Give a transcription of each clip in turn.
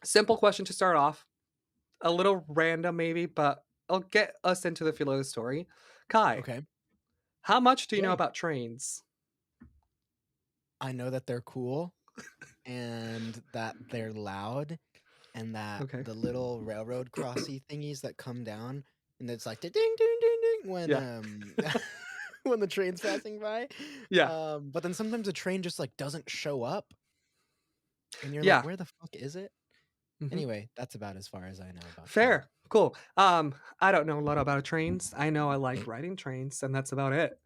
Simple question to start off. A little random, maybe, but I'll get us into the feel of the story. Kai, Okay. how much do you know Yay. about trains? I know that they're cool and that they're loud and that Okay. the little railroad crossy thingies that come down and it's like ding ding ding ding when Yeah. when the train's passing by. Yeah. But then sometimes a train just like doesn't show up and you're like, Yeah. where the fuck is it? Hmm. Anyway, that's about as far as I know about trains. Fair. Cool. I don't know a lot about trains. I know I like riding trains, and that's about it.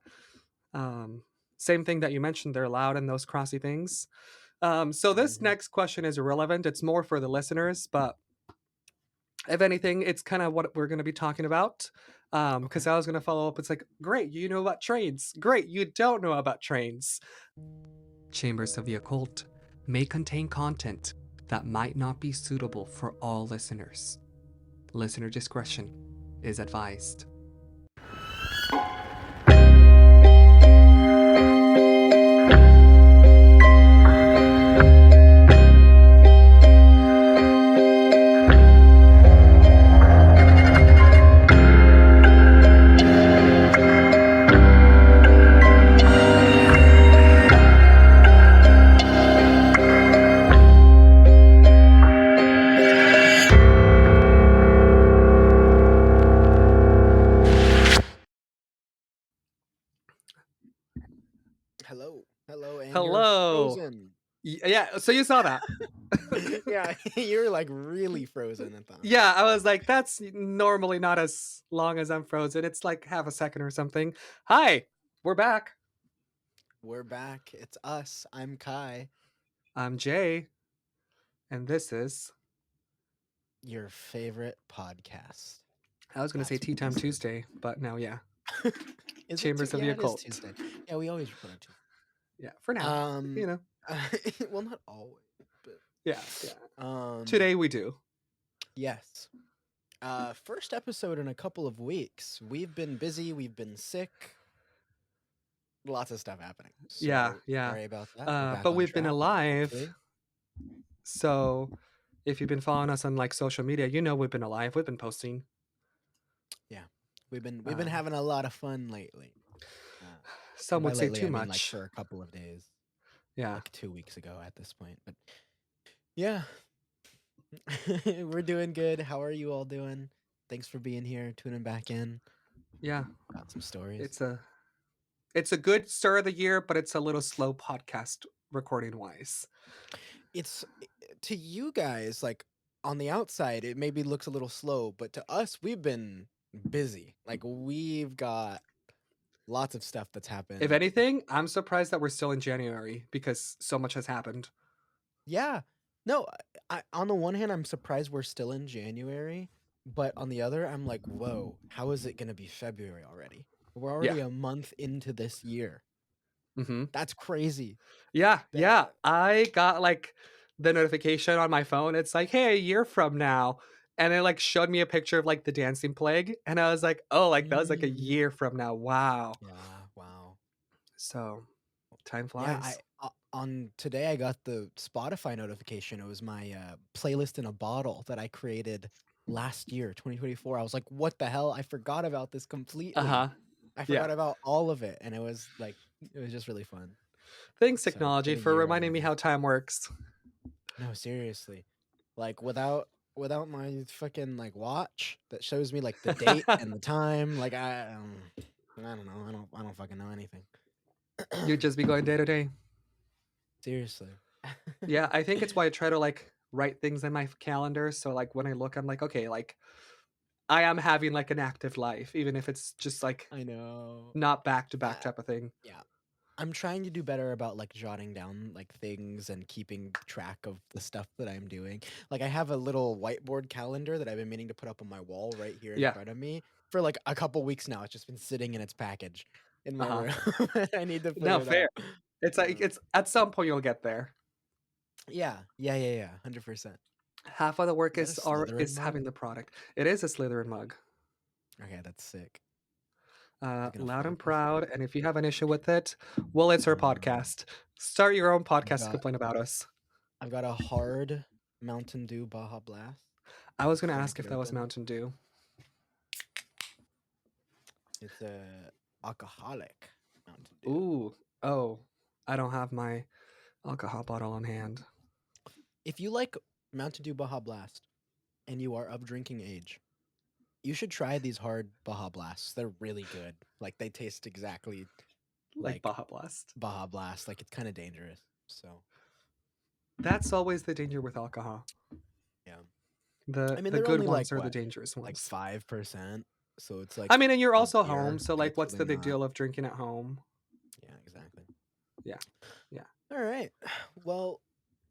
Um, Same thing that you mentioned, they're loud and those crossy things. So this Mhm. next question is irrelevant. It's more for the listeners, but if anything, it's kind of what we're going to be talking about. Okay. Because I was going to follow up. It's like, great, you know about trains. Great, you don't know about trains. Chambers of the Occult may contain content that might not be suitable for all listeners. Listener discretion is advised. Hello. Hello, and you're Hello. frozen. Yeah, so you saw that. Yeah, you're like really frozen at that. Yeah, I was like, that's normally not as long as I'm frozen. It's like half a second or something. Hi, we're back. We're back. It's us. I'm Kai, I'm Jay, and this is, your favorite podcast. I was going to say That's Tea what Time this is. Tuesday, but now, yeah, Is it? Chambers of the Yeah, it is Occult. Tuesday. Yeah, we always record on Tuesday. Yeah, for now, you Um, know. well, not always, but Yeah, yeah. um, Today we do. yes. First episode in a couple of weeks. We've been busy. We've been sick. Lots of stuff happening. Yeah, So yeah. sorry about that. We're back But on we've been track. alive. Hopefully, So if you've been following us on like social media, you know we've been alive. We've been posting. yeah. We've been Uh, having a lot of fun lately. Uh, some and by would say lately, too I mean like much. for a couple of days, Yeah. like 2 weeks ago at this point. But yeah, we're doing good. How are you all doing? Thanks for being here, tuning back in. Yeah. Got some stories. It's a it's a good start of the year, but it's a little slow podcast recording wise. It's to you guys like on the outside, it maybe looks a little slow, but to us, we've been busy. Like we've got lots of stuff that's If happened. anything, I'm surprised that we're still in January because so much has happened. Yeah. No, on the one hand, I'm surprised we're still in January, but on the other, I'm like, whoa, how is it going to be February already? We're Yeah. already a month into this year. Hmm. That's crazy. Yeah, That yeah. I got like the notification on my phone. It's like, hey, a year from now. And it like showed me a picture of like the dancing plague. And I was like, oh, like that was like a mm, year from now. Wow. yeah, wow. So time Yeah, flies. on today I got the Spotify notification. It was my playlist in a bottle that I created last year, 2024. I was like, what the hell? I forgot about this completely. Uh-huh. I Yeah. forgot about all of it, and it was just really fun. Thanks, So for technology, the for year reminding me already. how time works. No, seriously. Like without my fucking like watch that shows me like the date and the time, like I don't know. I don't fucking know anything. You'd just be going day to day. Seriously. Yeah, I think it's why I try to like write things in my calendar. So like when I look, I'm like, okay, like I am having like an active life, even if it's just like I know. not back to back I type of thing. Yeah. I'm trying to do better about like jotting down like things and keeping track of the stuff that I'm doing. Like I have a little whiteboard calendar that I've been meaning to put up on my wall right here in Yeah. front of me for like a couple weeks now. It's just been sitting in its package in Uh my huh. room. I need to put No, it fair. up. It's like Uh, it's at some point you'll get there. yeah. 100%. Half of the work Is that a Slytherin is mug? having the product. It is a Slytherin mug. Okay, that's sick. Is it gonna Loud and focus? proud. And if you have an issue with it, well, it's our Um, podcast. Start your own I've podcast to got complain about us. I've got a hard Mountain Dew Baja Blast. I was gonna Crack ask it if that was open. Mountain Dew. It's a alcoholic Mountain Dew. Ooh. Oh. I don't have my alcohol bottle on hand. If you like Mountain Dew Baja Blast and you are of drinking age, you should try these hard Baja Blasts. They're really good. Like they taste exactly Like like Baja Blast. Baja Blast. Like it's kind of dangerous. So That's always the danger with alcohol. yeah. I The mean, the they're good only ones like are the what, dangerous like ones. 5%. So it's I like mean, and you're a also home, beer, so but like, it's what's really the big not. deal of drinking at home? Yeah, exactly. Yeah, yeah. All right. Well,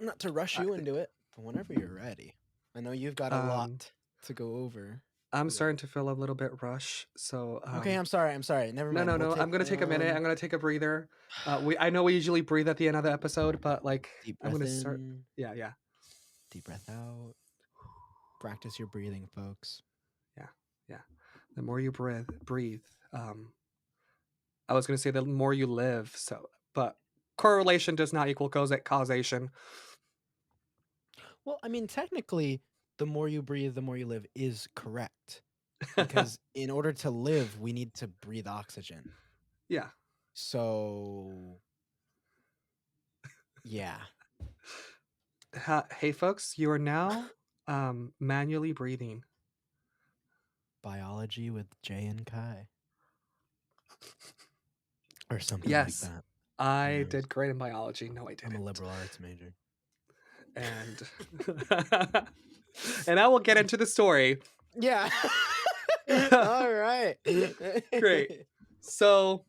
not to rush I, you into it, but whenever you're ready. I know you've got a um, lot to go over. I'm But starting to feel a little bit rush, so okay, I'm sorry. I'm sorry. Never no, mind. no, We'll no. take I'm gonna take a minute. I'm gonna take a breather. I know we usually breathe at the end of the episode, but like, deep I'm breath gonna start. in, Yeah, yeah, deep breath out. Practice your breathing, folks. yeah, yeah. The more you breathe. I was gonna say the more you live. So, but correlation does not equal causation. Well, I mean, technically, the more you breathe, the more you live is correct. Because in order to live, we need to breathe oxygen. Yeah. So, yeah. Hey, folks, you are now manually breathing. Biology with Jay and Kai. Or something like Yes, that. Who I knows? did great in biology. No, I I'm a didn't. liberal arts major. And and I will get into the story. Yeah. All right. Great. So,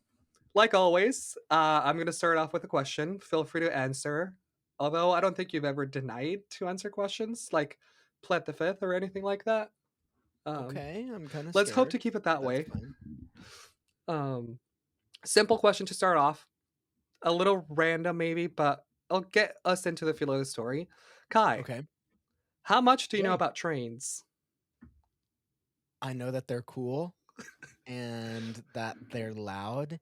like always, I'm going to start off with a question. Feel free to answer. Although I don't think you've ever denied to answer questions, like pled the fifth or anything like that. Um, Okay, I'm kind of let's hope scared, to keep it but that that's way. fine. Um, Simple question to start off. A little random, maybe, but I'll get us into the feel of the story. Kai, Okay. how much do you know Yay. about trains? I know that they're cool and that they're loud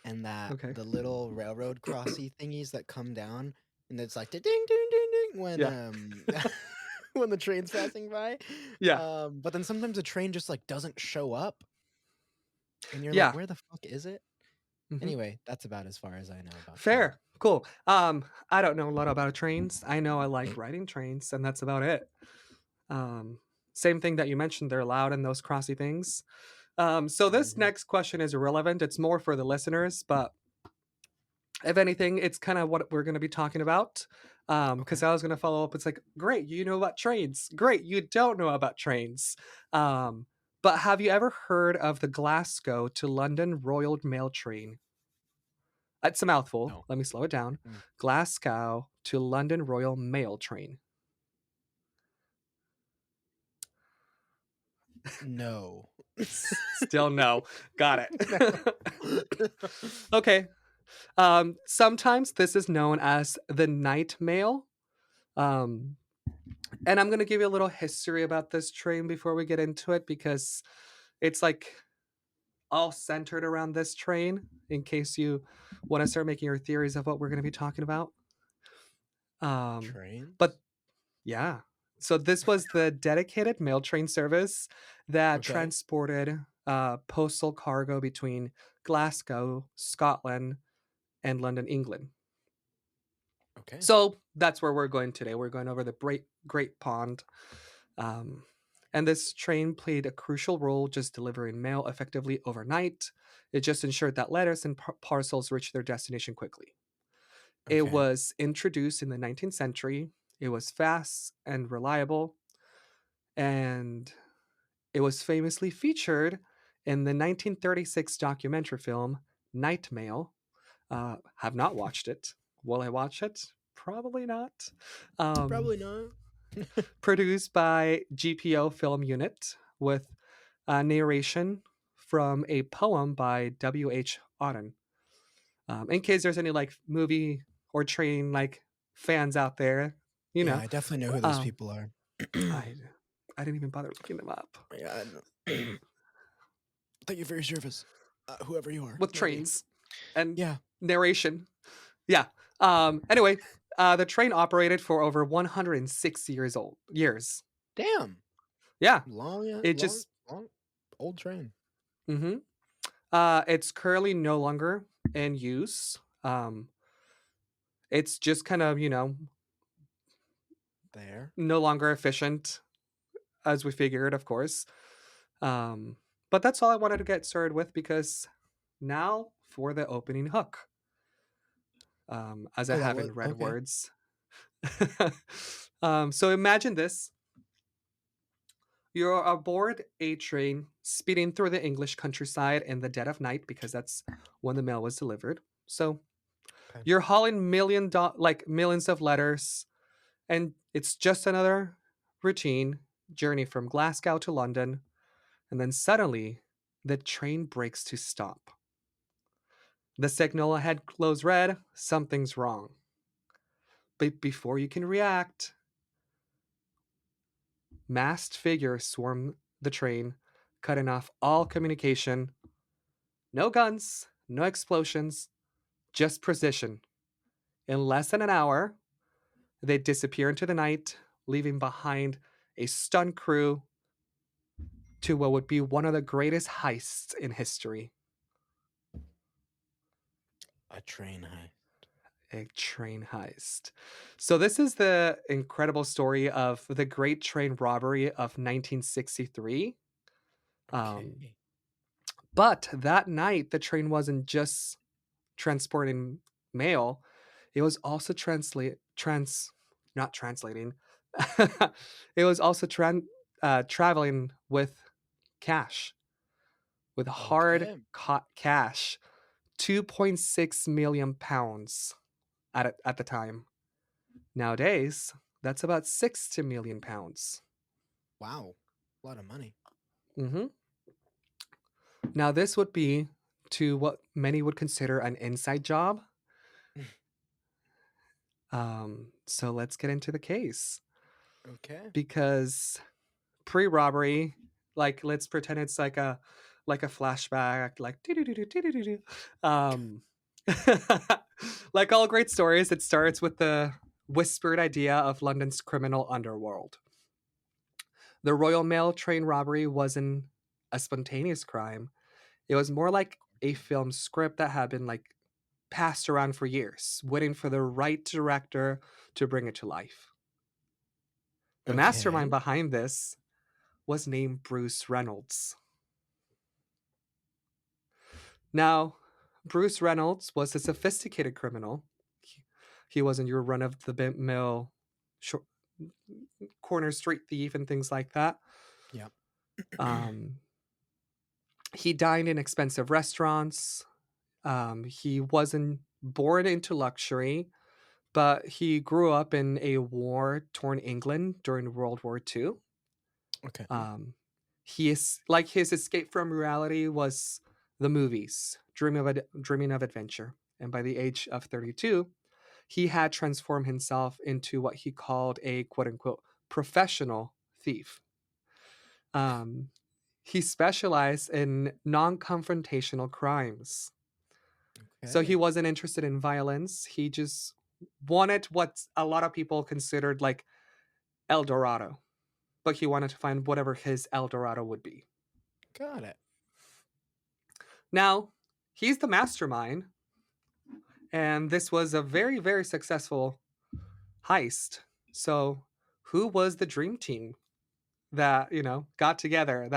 and that Okay. the little railroad crossy thingies that come down and it's like ding ding ding ding when Yeah. when the train's passing by. Yeah. But then sometimes a train just like doesn't show up and you're like, Yeah. where the fuck is it? Hmm. Anyway, that's about as far as I know about trains. Fair. Cool. I don't know a lot about trains. I know I like riding trains, and that's about it. Um, Same thing that you mentioned, they're loud and those crossy things. So this Mhm. next question is irrelevant. It's more for the listeners, but if anything, it's kind of what we're going to be talking about. Because Okay. I was going to follow up. It's like, great, you know about trains. Great, you don't know about trains. Um, but have you ever heard of the Glasgow to London Royal Mail train? It's a mouthful. No. Let me slow it down. Mm. Glasgow to London Royal Mail train. No. Still no. Got No. it. Okay. Sometimes this is known as the night mail. Um, and I'm going to give you a little history about this train before we get into it because it's like all centered around this train in case you want to start making your theories of what we're going to be talking about. But Trains? yeah. So this was the dedicated mail train service that Okay. transported postal cargo between Glasgow, Scotland, and London, England. Okay. So that's where we're going today. We're going over the Great Pond. Um, and this train played a crucial role just delivering mail effectively overnight. It just ensured that letters and parcels reached their destination quickly. It Okay. was introduced in the 19th century. It was fast and reliable, and it was famously featured in the 1936 documentary film Night Mail. Have not watched it. Will I watch it? Probably not. Um, Probably not. Produced by GPO Film Unit with narration from a poem by W.H. Auden. In case there's any like movie or train like fans out there, you Yeah, know, I definitely know who those um, people are. I I didn't even bother looking them up Yeah, I know. Thank you for your service, whoever you are. with Maybe. trains and Yeah. narration. Yeah. Anyway, The train operated for over 106 years. Damn. Yeah, Long, it long, just long, old train. hmm it's currently no longer in use. It's just kind of, There. no longer efficient as we figured, of course. Um, but that's all I wanted to get started with because now for the opening hook. As I Oh, that was haven't read okay. words. So imagine this. You're aboard a train speeding through the English countryside in the dead of night because that's when the mail was delivered. So Okay. you're hauling like millions of letters, and it's just another routine journey from Glasgow to London. And then suddenly, the train breaks to stop. The signal ahead glows red. Something's wrong. But before you can react, masked figures swarm the train, cutting off all communication. No guns, no explosions, just precision. In less than an hour, they disappear into the night, leaving behind a stunned crew to what would be one of the greatest heists in history. A train high. A train heist. So, this is the incredible story of the Great Train Robbery of 1963. Um, Okay. but that night, the train wasn't just transporting mail, it was also not translating. It was also traveling with cash, with hard Okay. cash, 2.6 million pounds at the time. Nowadays, that's about 60 million pounds. Wow. A lot of money. hmm Now, this would be to what many would consider an inside job. So let's get into the case Okay. because pre-robbery, like let's pretend it's like a flashback, like doo-doo-doo-doo, doo-doo-doo-doo. um, like all great stories, it starts with the whispered idea of London's criminal underworld. The Royal Mail train robbery wasn't a spontaneous crime. It was more like a film script that had been like passed around for years, waiting for the right director to bring it to life. The mastermind Okay. behind this was named Bruce Reynolds. Now, Bruce Reynolds was a sophisticated criminal. He wasn't your run of the mill corner street thief and things like that. Yeah. Um, he dined in expensive restaurants. He wasn't born into luxury, but he grew up in a war torn England during World War II. Okay. Um, he is like his escape from reality was the movies, dreaming of adventure. And by the age of 32, he had transformed himself into what he called a quote unquote professional thief. Um, he specialized in non confrontational crimes. So he Okay. wasn't interested in violence. He just wanted what a lot of people considered like El Dorado, but he wanted to find whatever his El Dorado would be. Got it. Now, he's the mastermind, and this was a very, very successful heist. So, who was the dream team that, got together?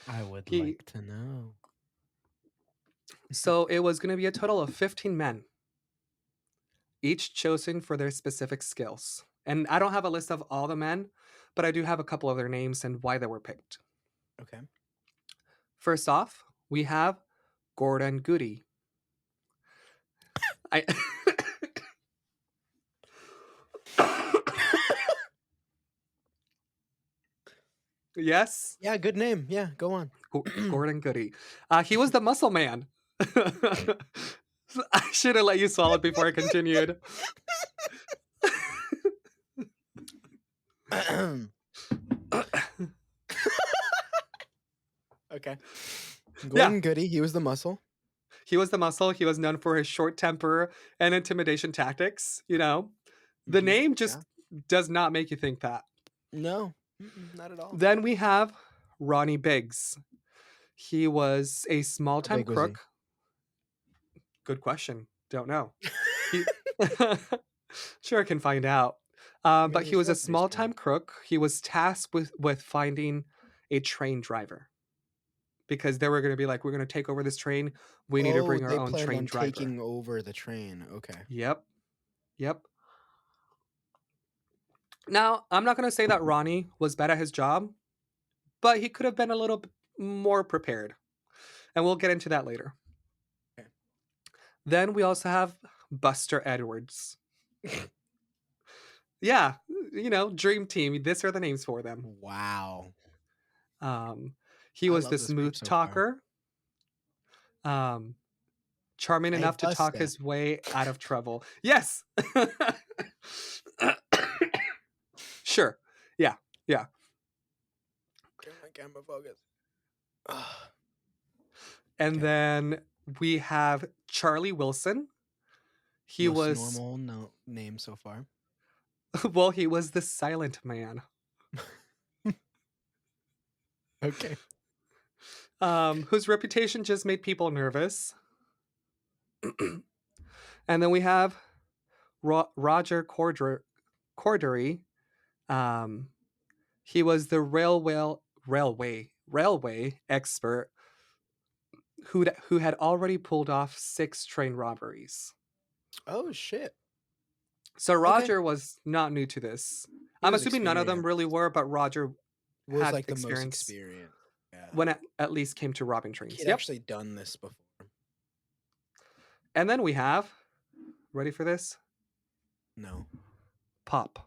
I would He, like to know. so it was going to be a total of 15 men, each chosen for their specific skills. And I don't have a list of all the men, but I do have a couple of their names and why they were picked. Okay. First off, we have Gordon Goody. I yes, Yeah, good name. Yeah, go on. Gordon Goody. He was the muscle man. I should have let you swallow it before I continued. Okay. Yeah, Gordon Goody, he was the muscle. he was the muscle. He was known for his short temper and intimidation tactics. The name Yeah. just does not make you think that. No, not at all. Then we have Ronnie Biggs. He was a small How time big was he? crook. Good question. Don't know. He sure can find out. I mean, But he he's was a still pretty small small. time crook. He was tasked with finding a train driver because they were going to be like, we're going to take over this train. We need to Oh, bring our they own planned train on driver. taking over the train. Okay. Yep. Yep. Now, I'm not going to say that Ronnie was bad at his job, but he could have been a little more prepared. And we'll get into that later. Okay. Then we also have Buster Edwards. Yeah, Dream Team. These are the names for them. Wow. Um, he I was love the this group smooth so far. talker, um, charming Hey, enough to talk Buster. his way out of trouble. Yes. Sure. Yeah. Yeah. Get my camera focus. Ugh. And Okay. then we have Charlie Wilson. He Most was, normal name so far. well, he was the silent man, Okay. whose reputation just made people nervous. And then we have Roger Cordery. Um, he was the railway expert who had already pulled off 6 train robberies. Oh shit. So Okay. Roger was not new to this. He I'm was assuming none of them experienced. really were, but Roger Was had like the most experience experienced. Yeah. when it at least came to robbing Like trains. he'd Yep. actually done this before. And then we have, ready for this? No. Pop.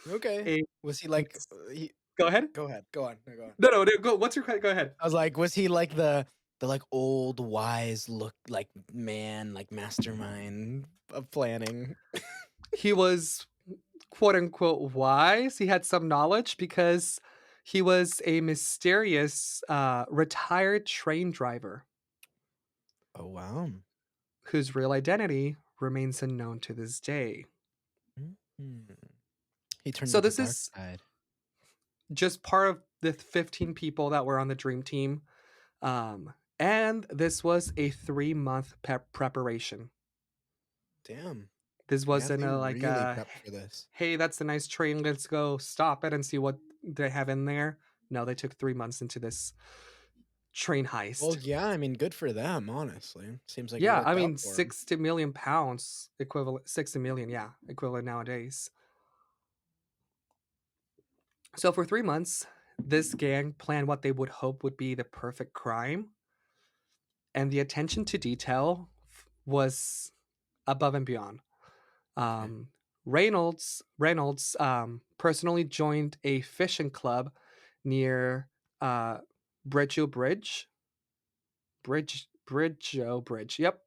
Okay. A- Was he like he Go ahead. go ahead. Go on. No, go on. No, go. What's your go ahead? I was like, was he like the like old wise look like man, like mastermind of planning? He was quote unquote wise. He had some knowledge because he was a mysterious retired train driver Oh wow. whose real identity remains unknown to this day. Mhm. He turned So to the this dark is side. just part of the 15 people that were on the dream team. And this was a 3-month preparation. Damn. This Yeah, wasn't they a like really prepped for this. hey, that's a nice train, let's go stop it and see what they have in there. No, they took 3 months into this train Well, heist. yeah, I mean, good for them, honestly. Seems like it Yeah, I worked out mean, for them. 60 million pounds equivalent, 60 million, yeah, equivalent nowadays. So for 3 months, this gang planned what they would hope would be the perfect crime, and the attention to detail was above and beyond. Okay. Um, Reynolds personally joined a fishing club near uh, Bridgeo Bridge. Yep.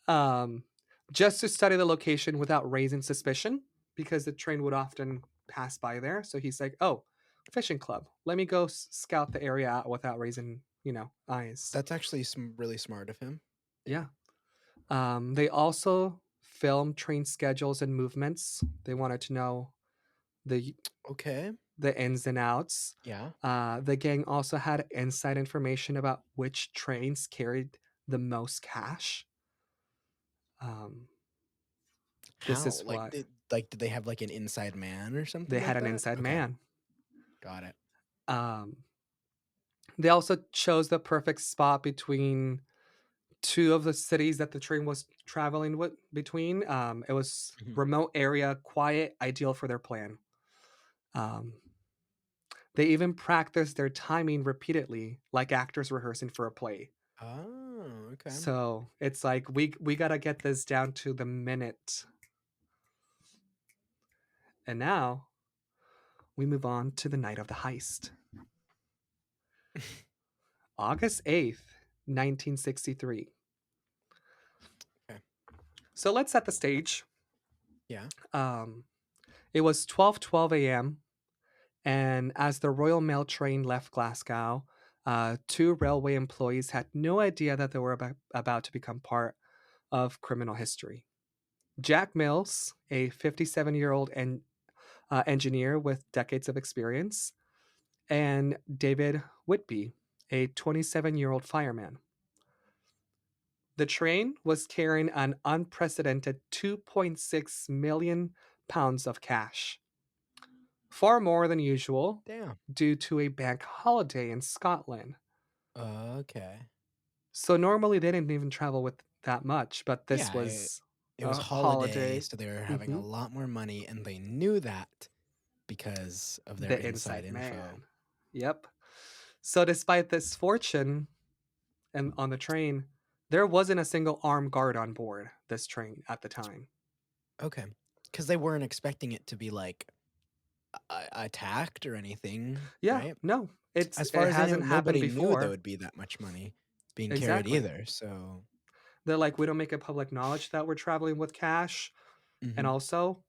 Um, just to study the location without raising suspicion, because the train would often pass by there. So he's like, "Oh, fishing club. Let me go scout the area out without raising, eyes." That's actually really smart of him. Yeah. They also filmed train schedules and movements. They wanted to know the Okay. the ins and outs. Yeah. The gang also had inside information about which trains carried the most cash. Um, this How? is what Did they have like an inside man or they something had like an that? inside Okay. man. Got it. Um, they also chose the perfect spot between two of the cities that the train was traveling between. It was Mhm. remote area, quiet, ideal for their plan. Um, they even practiced their timing repeatedly, like actors rehearsing for a play. Oh, okay. So it's like we gotta get this down to the minute. And now we move on to the night of the heist. August 8th, 1963. Okay. So let's set the stage. Yeah. Um, it was 12:12 a.m. and as the Royal Mail train left Glasgow, 2 railway employees had no idea that they were about to become part of criminal history. Jack Mills, a 57-year-old engineer with decades of experience, and David Whitby, a 27-year-old fireman. The train was carrying an unprecedented 2.6 million pounds of cash, far more than usual Damn. due to a bank holiday in Scotland. Okay. So normally they didn't even travel with that much, but this Yeah, it, was it was a holiday, holiday. so they were having a Mhm. lot more money, and they knew that because of their The inside inside info. man. Yep. So despite this fortune and on the train, there wasn't a single armed guard on board this train at the time. Okay. Because they weren't expecting it to be like attacked or anything, Yeah, right? no. As It far as I knew, hasn't happened nobody knew there before. would be that much money being carried Exactly. either. So, They're like, we don't make it public knowledge that we're traveling with cash. And mhm, also,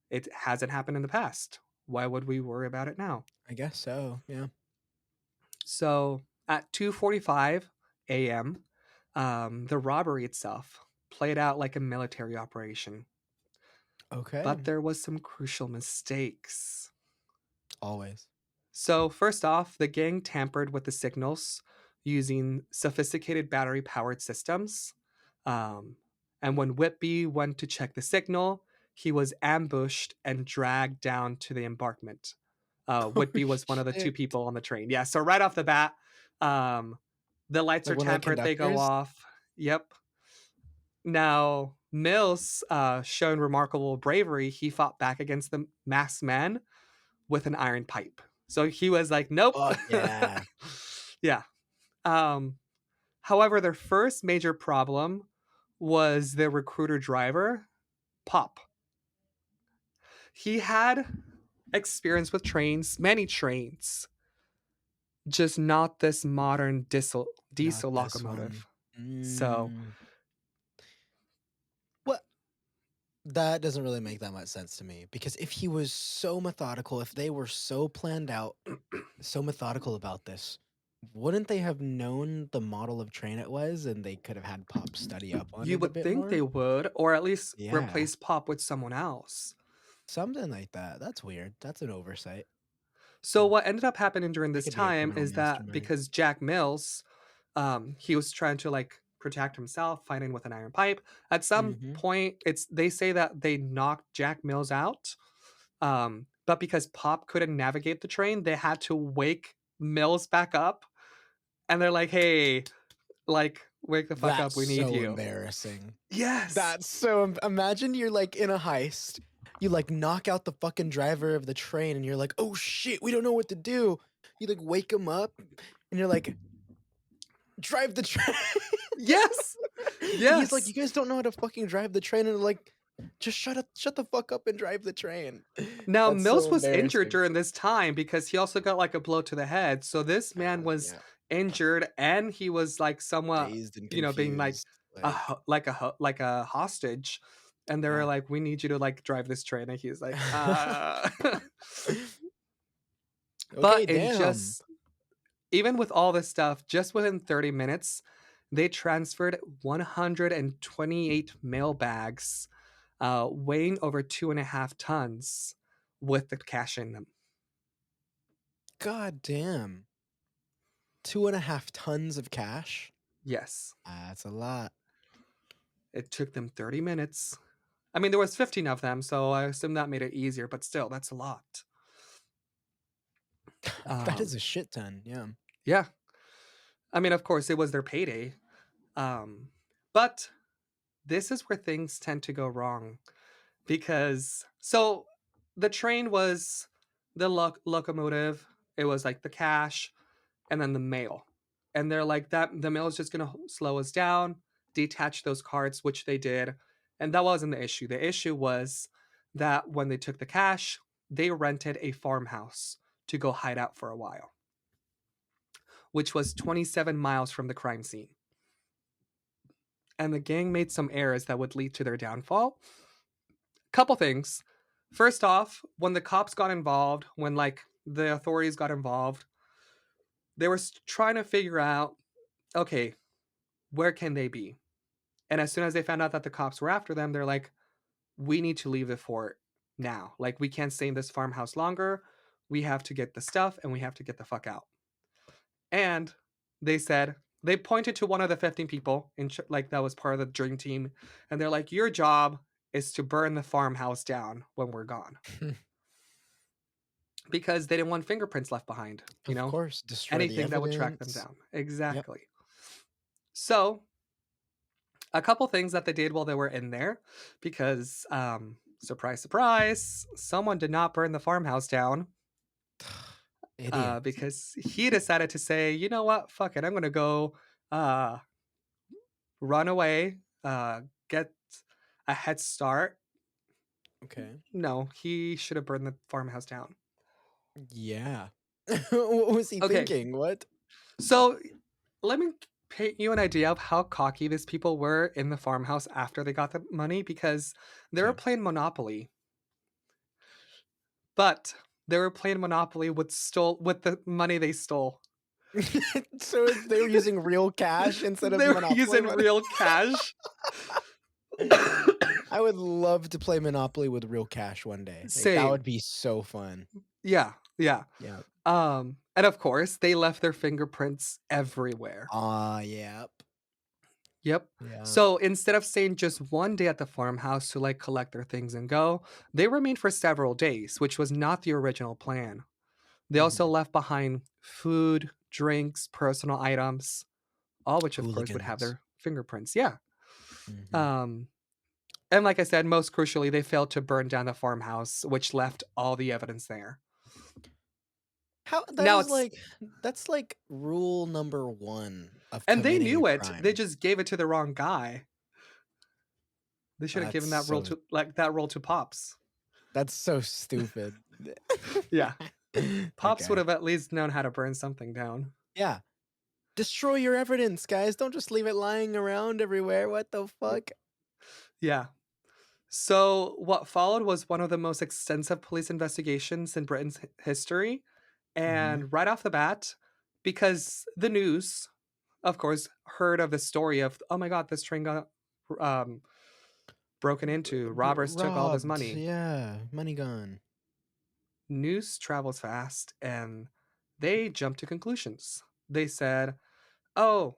it hasn't happened in the past. Why would we worry about it now? I guess so. Yeah. So at 2:45 a.m., the robbery itself played out like a military operation, but Okay. there was some crucial mistakes. Always. So first off, the gang tampered with the signals using sophisticated battery-powered systems. Um, and when Whitby went to check the signal, he was ambushed and dragged down to the embarkment. Oh Whitby was one of the two shit! people on the train. Yeah, so right off the bat, um, the lights Like are one of the tampered, they go conductors. off. Yep. Now, Mills, showing remarkable bravery, he fought back against the masked man with an iron pipe. So he was like, nope. Fuck yeah! Yeah. Um, However, their first major problem was their recruiter driver, Pop. He had experience with trains, many trains, just not this modern Not diesel this one. locomotive. So Mm. What? That doesn't really make that much sense to me because if he was so methodical, if they were so planned out, so methodical about this, wouldn't they have known the model of train it was and they could have had Pop study up on you it a would bit think they more? would, or at least Yeah. replace Pop with someone else. Something like that. That's weird. That's an oversight. So Hmm. what ended up happening during They this could be a time criminal is that mastermind. because Jack Mills, he was trying to like protect himself, fighting with an iron pipe. At some Mhm. point, it's they say that they knocked Jack Mills out, but because Pop couldn't navigate the train, they had to wake Mills back up, and they're like, "Hey, like, wake the fuck That's up, we need so you." embarrassing. Yes. That's so imagine you're, like, in a heist, you, like, knock out the fucking driver of the train, and you're like, "Oh, shit, we don't know what to do." You, like, wake him up, and you're like, "Drive the train." Yes. And he's like, Yes. "You guys don't know how to fucking drive the train," and they're like, "Just shut the fuck up and drive the train." Now, That's Mills so was injured embarrassing. during this time because he also got like a blow to the head. So this man was Yeah, injured and he was like somewhat, dazed and being like confused, like, like a hostage. And they were yeah. like, "We need you to like drive this train." And he's like, Okay, But in damn. just even with all this stuff, just within 30 minutes, they transferred 128 mail bags, weighing over 2.5 tons, with the cash in them. God damn. 2.5 tons of cash? Yes. That's a lot. It took them 30 minutes. I mean, there was 15 of them, so I assume that made it easier, but still, that's a lot. That is Um, a shit ton, yeah. yeah. I mean, of course, it was their payday. Um, but this is where things tend to go wrong because so the train was the locomotive, it was like the cash, and then the mail. And they're like, that the mail is just going to slow us down, detach those cards, which they did. And that wasn't the issue. The issue was that when they took the cash, they rented a farmhouse to go hide out for a while, which was 27 miles from the crime scene. And the gang made some errors that would lead to their downfall. Couple things. First off, when the cops got involved, when like the authorities got involved, they were trying to figure out, okay, where can they be? And as soon as they found out that the cops were after them, they're like, we need to leave the fort now. Like, we can't stay in this farmhouse longer. We have to get the stuff and we have to get the fuck out. And they said, they pointed to one of the 15 people like that was part of the dream team. And they're like, your job is to burn the farmhouse down when we're gone, because they didn't want fingerprints left behind, Of course, destroy the anything that would track them evidence. down. Yep. Exactly. So, a couple things that they did while they were in there, because surprise, surprise, someone did not burn the farmhouse down, Idiot. because he decided to say, you know what, fuck it, I'm gonna go uh, run away, get a head start. Okay. No, he should have burned the farmhouse down. Yeah. What was he Okay, thinking? What? so let me paint you an idea of how cocky these people were in the farmhouse after they got the money, because they were Okay. playing Monopoly, but they were playing Monopoly with the money they stole. So they were using real cash instead of They were Monopoly using money? real cash. I would love to play Monopoly with real cash one day. Like, that would Same. be so fun. Yeah, yeah. Yeah. And of course, they left their fingerprints everywhere. Yep. Yep. Yeah. So instead of staying just one day at the farmhouse to like collect their things and go, they remained for several days, which was not the original plan. They also Mhm. left behind food, drinks, personal items, all which of course would have Hooligans. their fingerprints. Yeah. Mhm. Um, and like I said, most crucially, they failed to burn down the farmhouse, which left all the evidence there. How Now it's that's like rule number 1 of And they committing a knew it. They crime. just gave it to the wrong guy. They should have That's given that role so to that role to Pops. that's so stupid. Yeah. Pops would Okay. have at least known how to burn something down. Yeah. Destroy your evidence, guys. Don't just leave it lying around everywhere. What the fuck? Yeah. So what followed was one of the most extensive police investigations in Britain's history. Mhm. And right off the bat, because the news, of course, heard of the story of, oh my God, this train got um, broken into. Robbers took all this Robbed. money. Yeah. Money gone. News travels fast and they jumped to conclusions. They said, oh,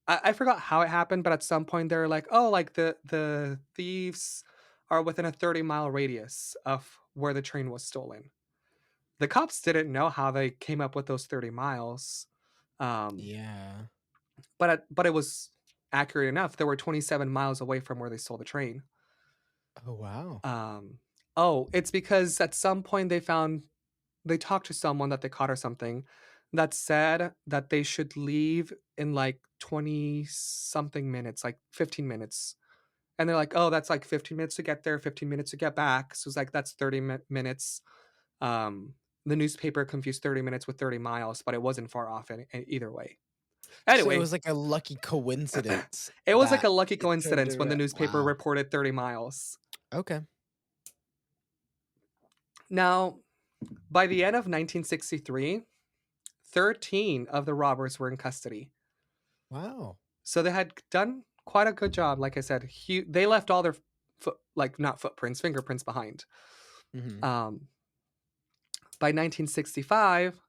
I forgot how it happened, but at some point they're like, oh, like the thieves are within a 30-mile radius of where the train was stolen. The cops didn't know how they came up with those 30 miles. Um, Yeah. but it was accurate enough. They were 27 miles away from where they stole the train. Oh, wow. Um, oh, it's because at some point they talked to someone that they caught or something that said that they should leave in like 20 something minutes, like 15 minutes. And they're like, "Oh, that's like 15 minutes to get there, 15 minutes to get back." So it's like that's 30 minutes. Um, the newspaper confused 30 minutes with 30 miles, but it wasn't far off either way. So it Anyway, was like a lucky coincidence it was like that a lucky it turned coincidence when the around. newspaper Wow. reported 30 miles. Okay. Now, by the end of 1963, 13 of the robbers were in custody. Wow. So they had done quite a good job. Like I said, they left all their like not footprints, fingerprints behind. Mhm. Um, by 1965,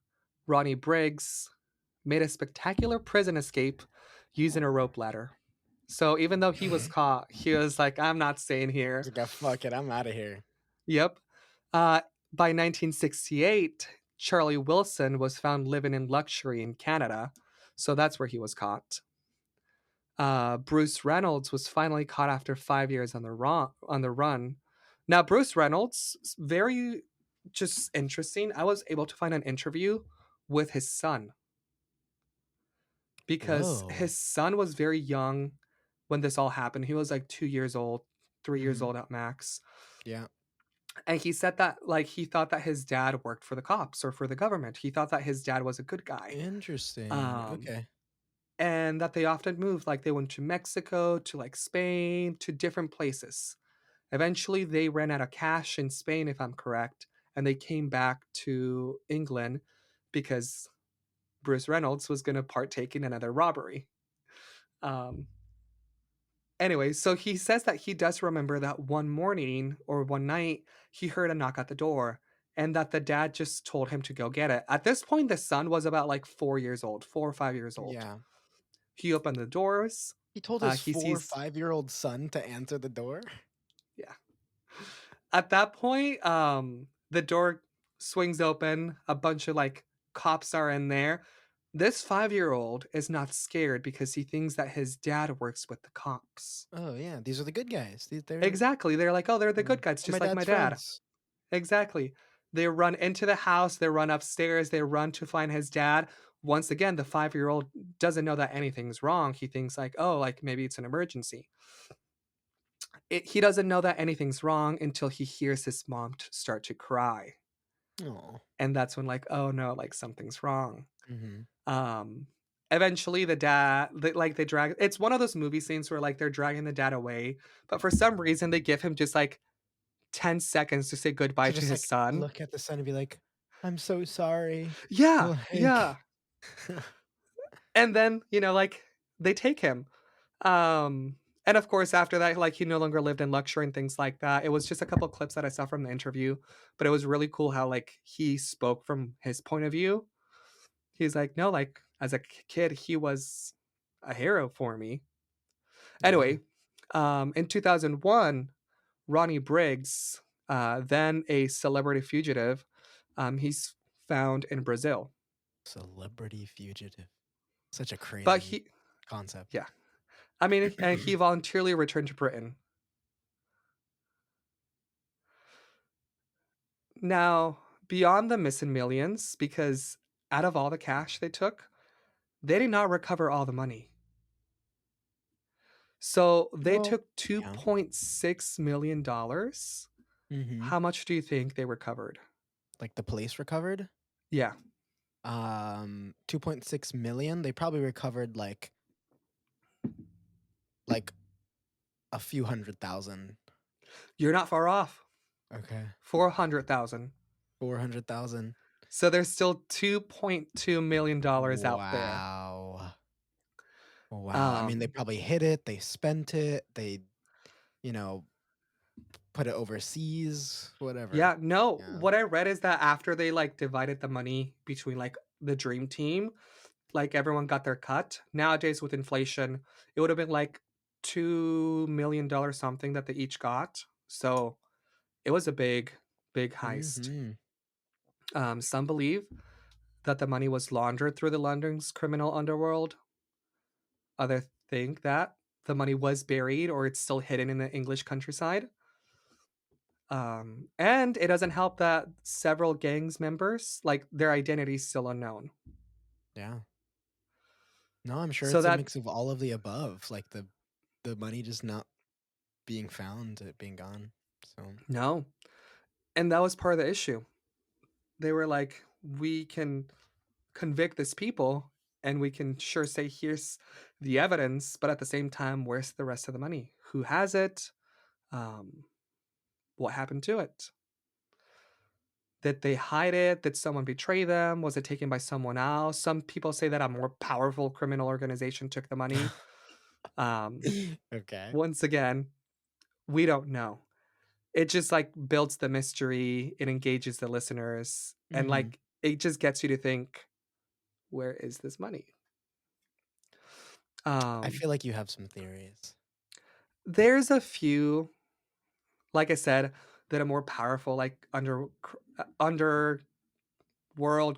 Ronnie Briggs made a spectacular prison escape using a rope ladder. So even though he was caught, he was like, "I'm not staying here." He's like, fuck it, I'm out of here. Yep. Uh, by 1968, Charlie Wilson was found living in luxury in Canada, so that's where he was caught. Bruce Reynolds was finally caught after 5 years on the run. Now, Bruce Reynolds, very just interesting. I was able to find an interview with his son because Whoa. his son was very young when this all happened. He was like 2 years old, 3 years Mhm. old at max. Yeah. And he said that like he thought that his dad worked for the cops or for the government. He thought that his dad was a good guy. Interesting. Um, Okay. and that they often moved, like they went to Mexico, to like Spain, to different places. Eventually, they ran out of cash in Spain, if I'm correct, and they came back to England because Bruce Reynolds was going to partake in another robbery. Um, Anyway, so he says that he does remember that one morning or one night, he heard a knock at the door and that the dad just told him to go get it. At this point, the son was about like 4 years old, 4 or 5 years old. Yeah. He opened the doors. He told his He 4 or sees 5-year-old son to answer the door? yeah. At that point, the door swings open. A bunch of like cops are in there. This 5-year-old is not scared because he thinks that his dad works with the cops. Oh, yeah, these are the good guys. Exactly. They're like, oh, they're the good guys, They're my just like my dad's dad. friends. Exactly. They run into the house, they run upstairs, they run to find his dad. Once again, the 5-year-old doesn't know that anything's wrong. He thinks like, oh, like maybe it's an emergency. He doesn't know that anything's wrong until he hears his mom start to cry. Oh. And that's when like, oh no, like something's wrong. Mhm. Um Eventually the dad they drag it's one of those movie scenes where like they're dragging the dad away, but for some reason they give him just like 10 seconds to say goodbye To to just, his like, son. look at the son and be like, "I'm so sorry." Yeah, Like yeah. And then, like they take him. Um and of course after that like he no longer lived in luxury and things like that. It was just a couple clips that I saw from the interview, but it was really cool how like he spoke from his point of view. He's like, "No, like as a kid he was a hero for me." Yeah. Anyway, in 2001, Ronnie Briggs, then a celebrity fugitive, he's found in Brazil. Celebrity fugitive. Such a But crazy concept. yeah, I mean, and he voluntarily returned to Britain. Now, beyond the missing millions, because out of all the cash they took, they did not recover all the money. So they Well, took yeah. $2.6 million dollars. Mhm. How much do you think they recovered? Like, the police recovered? Yeah, 2.6 million? They probably recovered, like, a few 100,000. you're not far off. Okay. 400,000. 400,000. So there's still $2.2 million dollars out there. Wow. Wow. I mean, they Um, probably hid it, they spent it, they, you know, put it overseas, whatever. yeah, no, Yeah. what I read is that after they like divided the money between like the dream team, like everyone got their cut. Nowadays with inflation, it would have been like $2 million something that they each got. So it was a big, big heist. Mhm. Some believe that the money was laundered through the London's criminal underworld. Others think that the money was buried or it's still hidden in the English countryside. And it doesn't help that several gangs members, like their identity is still unknown. Yeah. No, I'm sure So it's a that mix of all of the above, like the money just not being found, it being gone. So, no, and that was part of the issue. They were like, we can convict these people, and we can sure say here's the evidence, but at the same time, where's the rest of the money? Who has it? Um, what happened to it? Did they hide it? Did someone betray them? Was it taken by someone else? Some people say that a more powerful criminal organization took the money. Um, okay. Once again, we don't know. It just like builds the mystery, it engages the listeners, and Mhm. like it just gets you to think, where is this money? I Um, feel like you have some theories. there's a few, like I said, that are more powerful, like underworld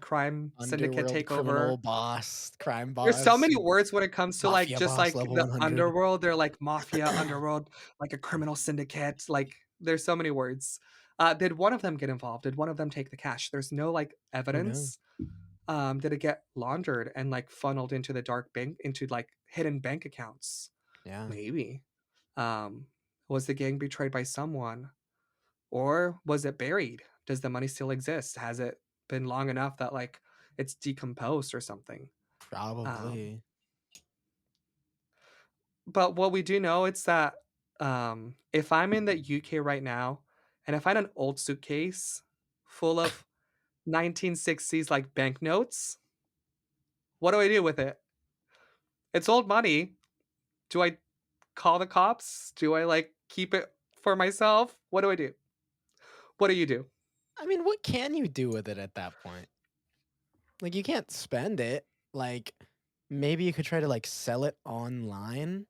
crime syndicate Underworld criminal takeover. boss, crime There's so boss, many words when it comes to, like, mafia just, boss like, level the 100. underworld. They're like mafia, underworld, like a criminal syndicate, like, there's so many words. Did one of them get involved? Did one of them take the cash? There's no, like, Who knows? evidence. Did it get laundered and, like, funneled into the dark bank into, like, hidden bank accounts? Yeah, Maybe. Um, was the gang betrayed by someone? Or was it buried? Does the money still exist? Has it been long enough that, like, it's decomposed or something? Um probably. But what we do know it's that, if I'm in the UK right now and I find an old suitcase full of 1960s, like, banknotes, what do I do with it? It's old money. Do I call the cops? Do I like keep it for myself? What do I do? What do you do? I mean, what can you do with it at that point? Like, you can't spend it. Like, maybe you could try to, like, sell it online,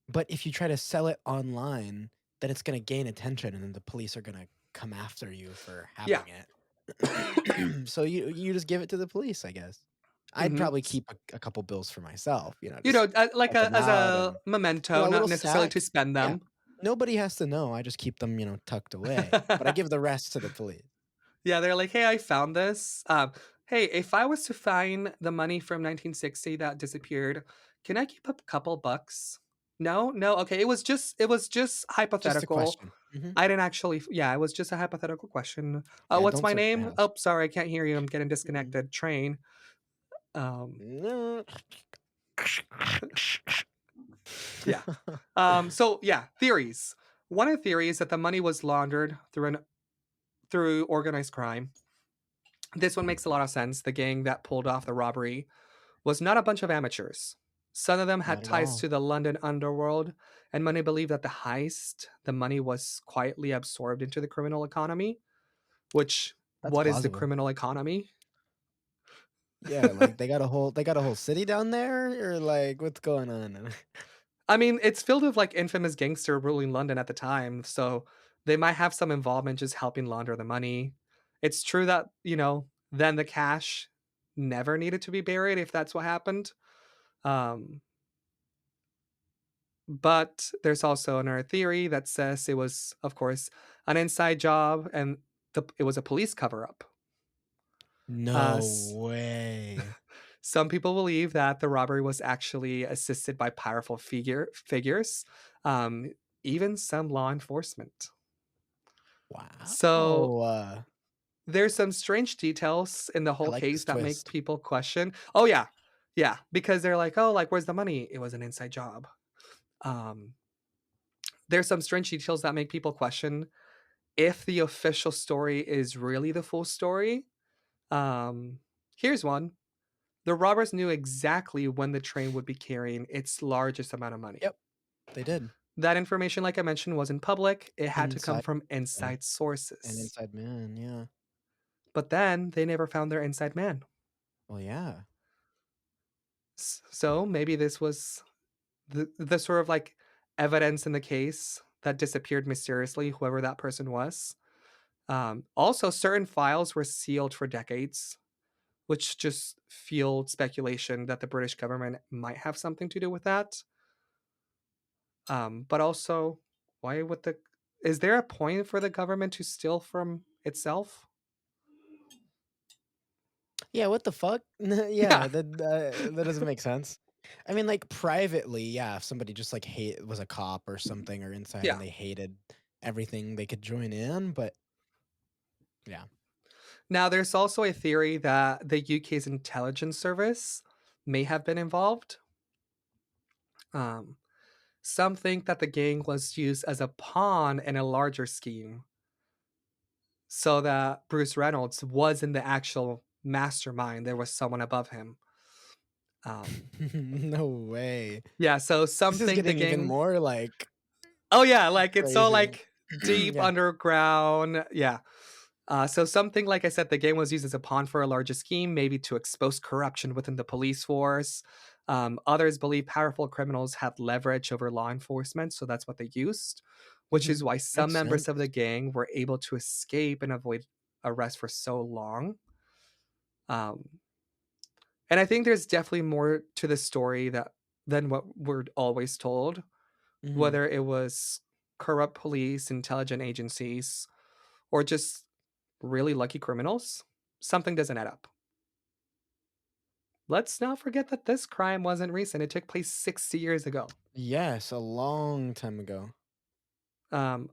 but if you try to sell it online, then it's gonna gain attention, and then the police are gonna come after you for Yeah. having it. So you just give it to the police, I guess. I'd hmm probably keep a couple bills for myself, You know, just like help them as out a and, memento, a not little necessarily stack. to spend Yeah. them. Nobody has to know, I just keep them, tucked away, but I give the rest to the police. Yeah, they're like, "Hey, I found this. Hey, if I was to find the money from 1960 that disappeared, can I keep a couple bucks?" No, no. Okay, it was just Just a hypothetical. question. Mhm. I didn't actually. Yeah, it was just a hypothetical question. Yeah, What's don't my search my name? house. Oh, sorry, I can't hear you. I'm getting Mm. disconnected. Train. Um, No. yeah. So yeah, theories. One of the theories that the money was laundered through organized crime. This one makes a lot of sense. The gang that pulled off the robbery was not a bunch of amateurs. Some of them had Not at ties all. to the London underworld, and many believe that the money was quietly absorbed into the criminal economy. Which, That's what is the plausible. criminal economy? Yeah, like, they got a whole city down there, or, like, what's going on? I mean, it's filled with like infamous gangster ruling London at the time, so they might have some involvement just helping launder the money. It's true that, then the cash never needed to be buried if that's what happened. Um, But there's also another theory that says it was, of course, an inside job and it was a police cover up. Uh, No s- way. some people believe that the robbery was actually assisted by powerful figures, um, even some law enforcement. So Wow. there's some strange details in the I whole like case this that make twist. people question. Oh yeah, yeah, because they're like, oh, like where's the money? It was an inside job. Um, there's some strange details that make people question if the official story is really the full story. Um, Here's one. The robbers knew exactly when the train would be carrying its largest amount of money. Yep, they did. That information, like I mentioned, wasn't public. It had to come Inside from uh, inside an sources. inside man, yeah. But then they never found their inside man. Well, yeah. So maybe this was the sort of like evidence in the case that disappeared mysteriously, whoever that person was. Also, certain files were sealed for decades, which just fueled speculation that the British government might have something to do with that. But also, why would the is there a point for the government to steal from itself? Yeah, what the fuck? Yeah, Yeah, that doesn't make sense. I mean, like, privately, yeah, if somebody just, like, was a cop or something or inside and yeah. they hated everything, they could join in, but yeah. Now, there's also a theory that the UK's intelligence service may have been involved. Um, some think that the gang was used as a pawn in a larger scheme, so that Bruce Reynolds wasn't the actual mastermind. There was someone above him. Um, No way. yeah, so some This is think the getting even gang. more, like, Oh yeah, like it's so crazy. like deep Yeah. underground. Yeah. So something like I said, the game was used as a pawn for a larger scheme, maybe to expose corruption within the police force. Others believe powerful criminals had leverage over law enforcement, so that's what they used, which is Mhm. why some Makes members of the sense. gang were able to escape and avoid arrest for so long. Um, and I think there's definitely more to the story that than what we're always told, Mhm. whether it was corrupt police, intelligent agencies, or just really lucky criminals. Something doesn't add up. Let's not forget that this crime wasn't recent. It took place 60 years ago. Yes, a long time ago. Um,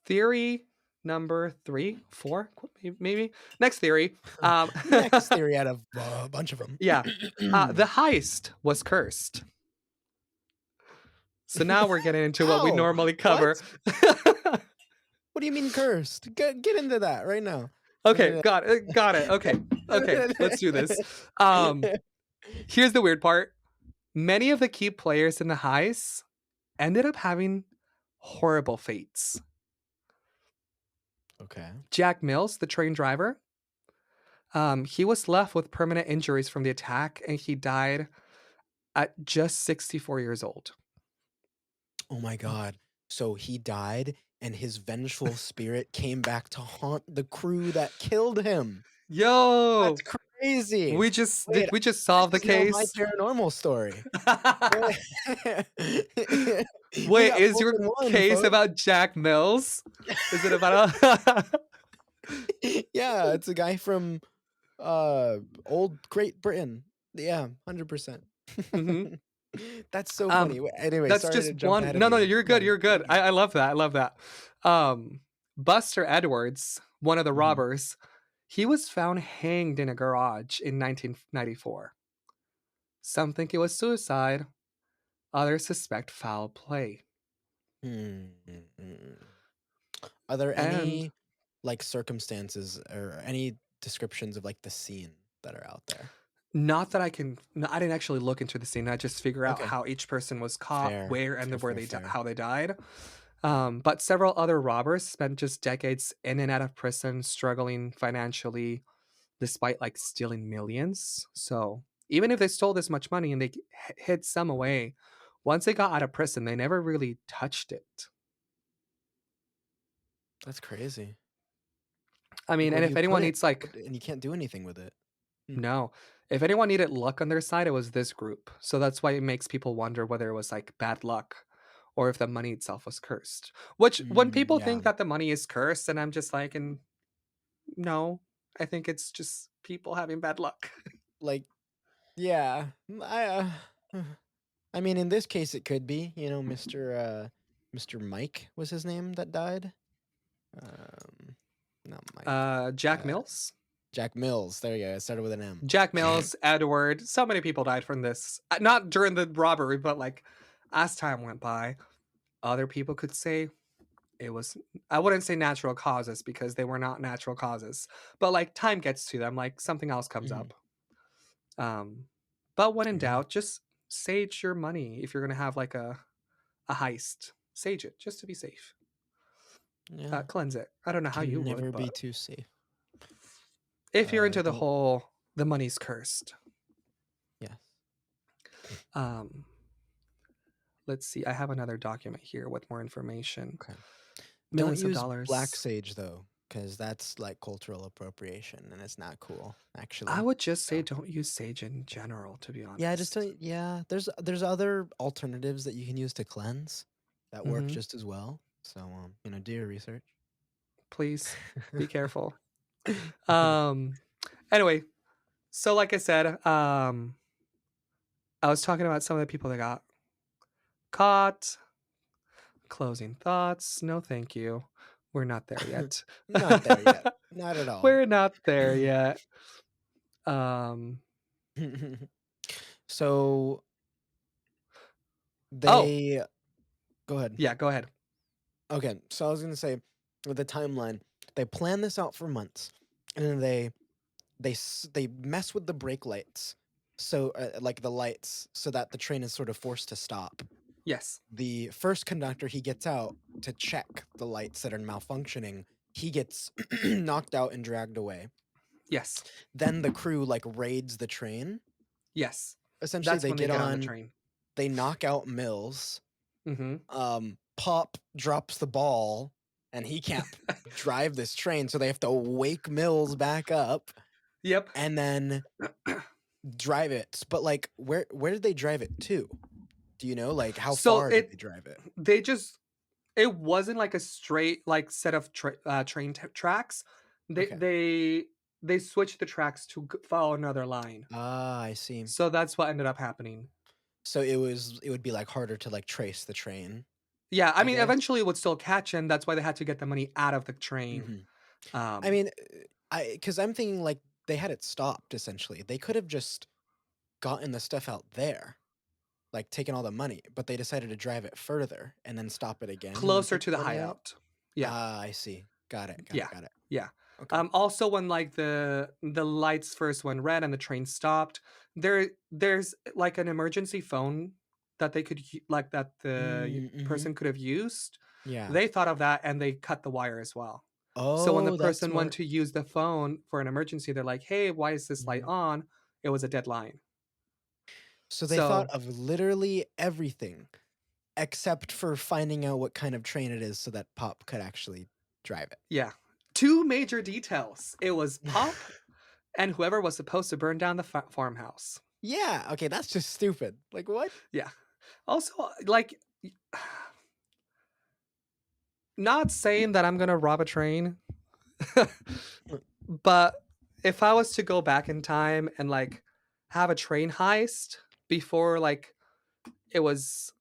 Theory number three, four, maybe. Next theory. Next theory out of a bunch of them. Yeah. The heist was cursed. So now we're getting into what we How? normally What? cover. What do you mean cursed? Get into that right now. Okay, got it. Got it. Okay. Okay, let's do this. Um, Here's the weird part. Many of the key players in the heist ended up having horrible fates. Okay. Jack Mills, the train driver, he was left with permanent injuries from the attack, and he died at just 64 years old. Oh my god. So he died and his vengeful spirit came back to haunt the crew that killed him. That's Yo, crazy. we just Wait, did we just this solve the is now my case? paranormal story. Wait. We Wait, got is both your in one, case folks. about Jack Mills? Is it about a Yeah, it's a guy from old Great Britain. Yeah, 100%. Mhm. That's so funny. Um, Anyway, that's sorry just to jump one. ahead of No, no, you. you're good. Yeah, You're good. continue. I love that. I love that. Buster Edwards, one of the Mhm. robbers, he was found hanged in a garage in 1994. Some think it was suicide. Others suspect foul play. Mm, mm, mm. Are there And any like circumstances or any descriptions of like the scene that are out there? not that I can. No, I didn't actually look into the scene. I just figure out Okay, how each person was caught, fair, where, and fair, where fair, fair. how they died. But several other robbers spent just decades in and out of prison, struggling financially, despite like stealing millions. So even if they stole this much money and they hid some away, once they got out of prison, they never really touched it. That's crazy. I Like, mean, where and do if you put anyone it? needs like And you can't do anything with it. Hmm. no, if anyone needed luck on their side, it was this group. So that's why it makes people wonder whether it was like bad luck or if the money itself was cursed. Which when people Yeah, think that the money is cursed, and I'm just like, and no, I think it's just people having bad luck. like yeah. I mean, in this case, it could be. You know, Mr. Mike was his name that died. Um, Not Mike. Jack Uh, Mills. Jack Mills. There you go. It started with an M. Jack Mills, Edward, so many people died from this. Not during the robbery, but like as time went by, other people could say it was, I wouldn't say natural causes because they were not natural causes, but like time gets to them, like something else comes Mhm. up. Um, but when in Yeah. doubt, just sage your money if you're gonna have like a heist. Sage it just to be safe. Yeah. Cleanse it. I don't know how you Can would, never be but too safe. if you're into the Don't. whole the money's cursed. Yes. Um, let's see. I have another document here with more information. Okay. Don't Millions of use black dollars. sage though, because that's like cultural appropriation, and it's not cool. I Actually. would just say So. don't use sage in general, to be Yeah, just honest. don't. Yeah. There's other alternatives that you can use to cleanse that work Hmm. just as well. So do your research. Please be careful. Um. Anyway, so like I said, I was talking about some of the people that got caught. Closing thoughts. No, thank you. We're not there yet. Not there yet. Not at all. We're not there yet. Um. So Oh, they go ahead. yeah. Go ahead. Okay, so I was gonna say with the timeline, they plan this out for months, and then they mess with the brake lights, so like the lights, so that the train is sort of forced to stop. Yes. The first conductor he gets out to check the lights that are malfunctioning. He gets knocked out and dragged away. Yes. Then the crew like raids the train. Yes. Essentially, That's they when they get get on the on, train. they knock out Mills. Hmm. Pop drops the ball and he can't drive this train, so they have to wake Mills back up Yep. and then drive it. But like where did they drive it to? Do you know? Like how So far did it they drive it? they just it wasn't like a straight like set of train tracks. They Okay. they they switched the tracks to follow another line. Ah, I see. So that's what ended up happening. So it would be like harder to like trace the train, Yeah, I I mean, guess. eventually it would still catch him. That's why they had to get the money out of the train. Hmm. I Um, mean, because I'm thinking like they had it stopped essentially. They could have just gotten the stuff out there, like taken all the money, but they decided to drive it further and then stop it again and then closer take to the the money out. hideout. Yeah, Ah, I see. Got it. Got it. yeah, Got it. yeah. Okay. Also, when like the lights first went red and the train stopped, there's like an emergency phone that they could like that the Mm-hmm. person could have used, Yeah. they thought of that and they cut the wire as well. So when the Oh, that's person went smart. to use the phone for an emergency, they're like, "Hey, why is this light Mhm. on?" It was a dead line. So they thought So of literally everything except for finding out what kind of train it is so that Pop could actually drive it. yeah, two major details. It was Pop and whoever was supposed to burn down the farmhouse. Yeah, okay, that's just stupid. Like, what? Yeah. Also, like, not saying that I'm gonna rob a train, but if I was to go back in time and like have a train heist before like it was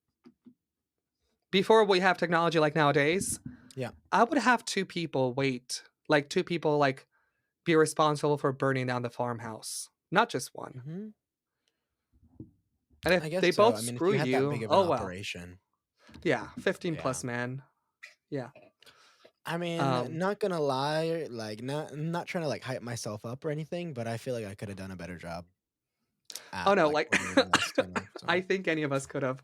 before we have technology like nowadays, Yeah. I would have two people wait, like two people like be responsible for burning down the farmhouse, not just one. Mhm. And if I guess they so. both I mean, if screw you had that big you, of an oh well. operation. Yeah, 15 Yeah. plus man. Yeah. I mean, Um not gonna lie, like, not trying to, like, hype myself up or anything, but I feel like I could have done a better job oh at, no, like, like coordinating this, so. I think any of us could have.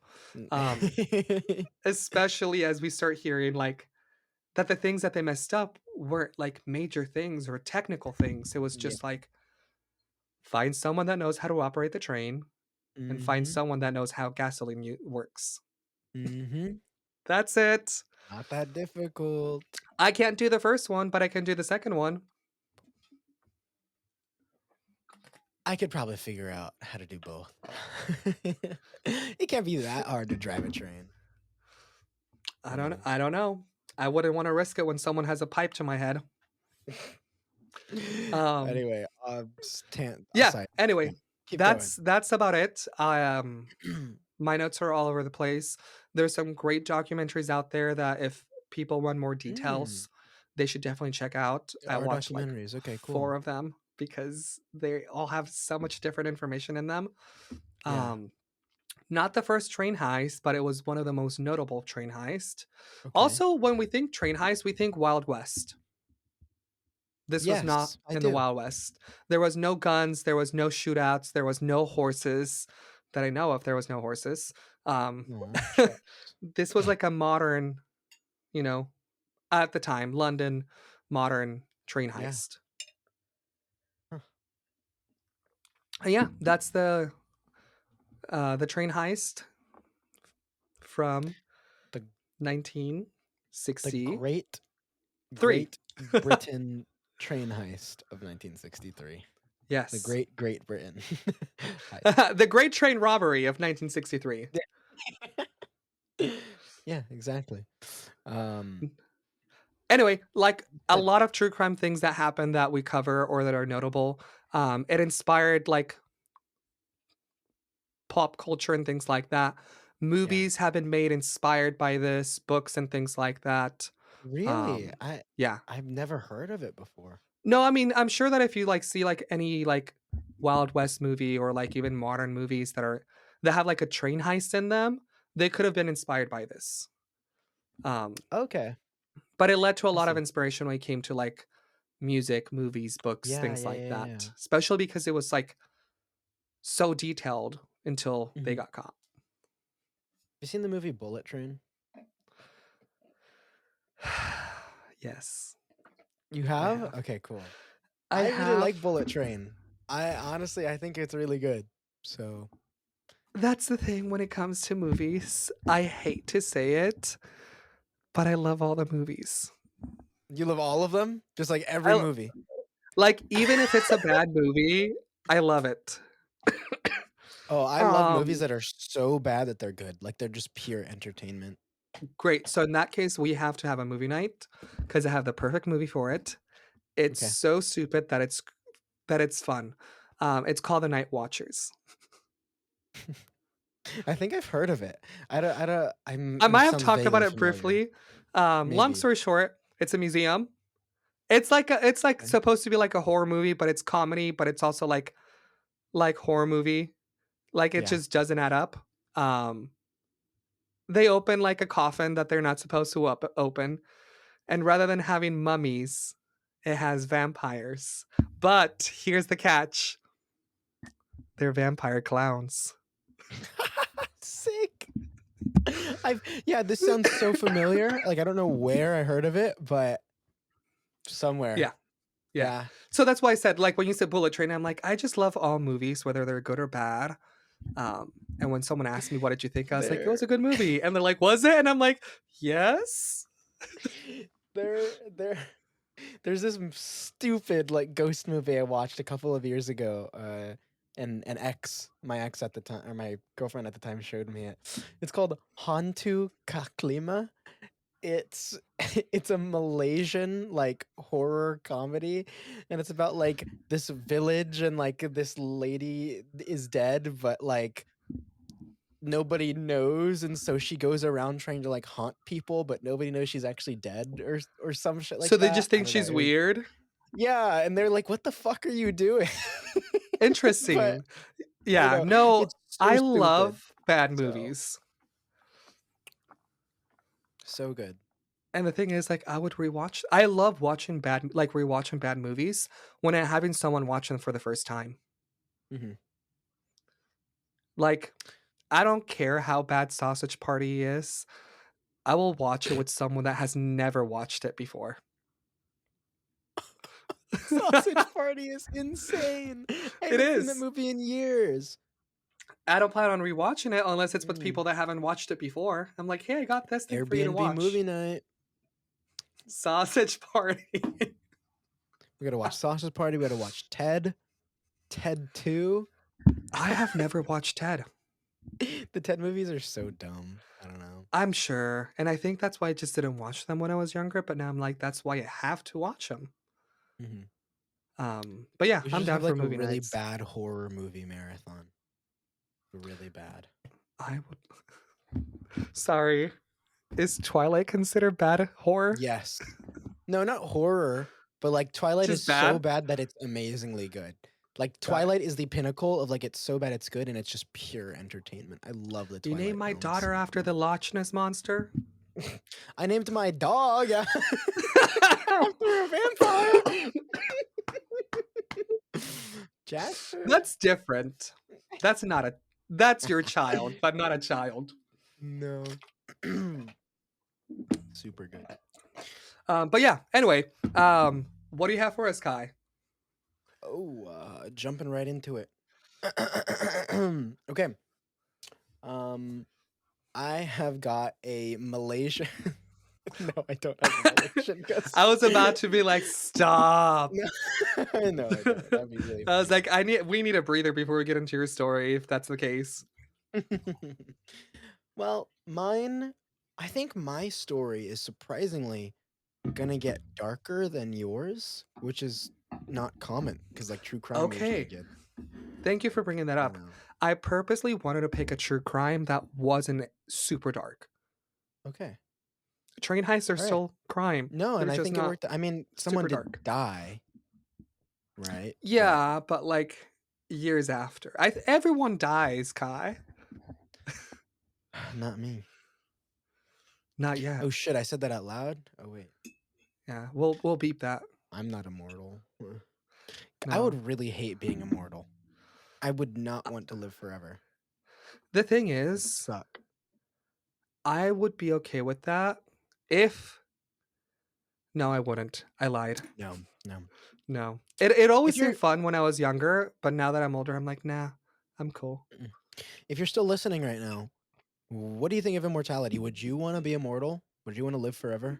Um Mm. especially as we start hearing like that the things that they messed up weren't like major things or technical things. It was Yeah. just like find someone that knows how to operate the train and find Mhm. someone that knows how gasoline works. Mhm. That's it. Not that difficult. I can't do the first one, but I can do the second one. I could probably figure out how to do both. It can't be that hard to drive a train, I you don't know? I don't know. I wouldn't want to risk it when someone has a pipe to my head. Um Anyway, yeah, aside. Yeah, anyway, keep going. that's about it. My notes are all over the place. There's some great documentaries out there that if people want more Mm, details, they should definitely check out. there I are watched like documentaries. Okay, four cool. of them because they all have so much different information in them. Yeah. Um, not the first train heist, but it was one of the most notable train heist. Okay. Also, when we think train heist, we think Wild West. This was not Yes, I in the do. Wild West. There was no guns, there was no shootouts, there was no horses that I know of. There was no horses. Um, Oh, shucks. this was like a modern, you know, at the time, London modern train Yeah. heist. Huh. And yeah, that's the train heist from The the 1963. Great Britain train heist of 1963. The Yes. Great Britain heist. The Great Train Robbery of 1963. Yeah, exactly. Um, Anyway, like a good. lot of true crime things that happen that we cover or that are notable, it inspired like pop culture and things like that. Yeah. Movies have been made inspired by this, books and things like that. Really? Um, yeah. I've never heard of it before. No, I mean, I'm sure that if you like see like any like Wild West movie or like even modern movies that have like a train heist in them, they could have been inspired by this. Um, Okay, but it led to a I lot of see. inspiration when it came to like music, movies, books, Yeah, things yeah, like yeah, yeah. that. Especially because it was like so detailed until they Mhm. got caught. You seen the movie Bullet Train? Yes, You I have? have. Okay, cool. I I really have. like Bullet Train. I honestly, I think it's really good. So, That's the thing when it comes to movies. I hate to say it, but I love all the movies. you love all of them? Just like every I movie. like even if it's a bad movie, I love it. Oh, I love movies Um, that are so bad that they're good. Like they're just pure entertainment. great. So in that case, we have to have a movie night because I have the perfect movie for it. It's Okay. so stupid that it's fun. It's called The Night Watchers. I think I've heard of it. I don't I it might have sounds talked about vaguely it familiar. briefly. Long Maybe. story short, it's a museum. It's like Okay. supposed to be like a horror movie, but it's comedy, but it's also like horror movie. Like it Yeah. just doesn't add up. Um, they open like a coffin that they're not supposed to open, and rather than having mummies, it has vampires. But here's the catch: they're vampire clowns. Sick. Yeah, this sounds so familiar. Like I don't know where I heard of it, but somewhere. Yeah. Yeah. Yeah. So that's why I said, like, when you said Bullet Train, I'm like, I just love all movies, whether they're good or bad. And when someone asked me, what did you think? I was like, it was There a good movie. And they're like, was it? And I'm like, yes. there there's this stupid like ghost movie I watched a couple of years ago. And my ex at the time, or my girlfriend at the time, showed me it. It's called Hantu Kaklima. It's it's a Malaysian like horror comedy, and it's about like this village and like this lady is dead, but like nobody knows, and so she goes around trying to like haunt people, but nobody knows she's actually dead or some shit like So they that. just I think don't know. she's weird. Yeah, and they're like, "What the fuck are you doing?" But Interesting. I Yeah. know No, it's so I stupid. love bad So movies. so good. And the thing is, like, I love watching rewatching bad movies when I'm having someone watch them for the first time. Hmm. Like, I don't care how bad Sausage Party is. I will watch it with someone that has never watched it before. Sausage Party is insane. I It haven't seen that is. movie in years. I don't plan on rewatching it unless it's with Mm. people that haven't watched it before. I'm like, hey, I got this thing for you to Airbnb movie watch. night. Sausage Party. We gotta watch Sausage Party. We gotta watch Ted. Ted 2. I have never watched Ted. The Ted movies are so dumb. I don't know. I'm sure. And I think that's why I just didn't watch them when I was younger. But now I'm like, that's why I have to watch them. Hmm. But yeah, We should I'm just down have for like a movie really nights. bad horror movie marathon. Really bad. I would. Sorry. Is Twilight considered bad horror? Yes. No, not horror, but like Twilight is Just so bad? bad that it's amazingly good. Like Got it. Twilight is the pinnacle of like it's so bad it's good and it's just pure entertainment. I love the You name Twilight my films. daughter after the Loch Ness Monster? I named my dog after a vampire. Jasper. That's different. That's not a. That's your child, but not a child. No. Super good. But yeah. Anyway, what do you have for us, Kai? Oh, jumping right into it. Okay. I have got a Malaysian. No, I don't have a Malaysian ghost. I was about to be like, stop. No, no, I don't. That'd be really I was funny. like, we need a breather before we get into your story, if that's the case. Well, I think my story is surprisingly gonna get darker than yours, which is not common because like true crime usually Okay. get. Thank you for bringing that I up. don't know. I purposely wanted to pick a true crime that wasn't super dark. Okay. Train heists are All right. still crime. No, They're and I just think it not worked. I mean, someone super did dark. die, right? But Yeah, but like years after. Everyone dies, Kai. not me. Not yet. Oh shit! I said that out loud. Oh wait, Yeah, we'll beep that. I'm not immortal. I No. would really hate being immortal. I would not want to live forever. The thing It would is, suck. I would be okay with that if no, I wouldn't. I lied. No, no. No. It If always you're seemed fun when I was younger, but now that I'm older, I'm like, nah, I'm cool. if you're still listening right now, what do you think of immortality? Would you want to be immortal? Would you want to live forever?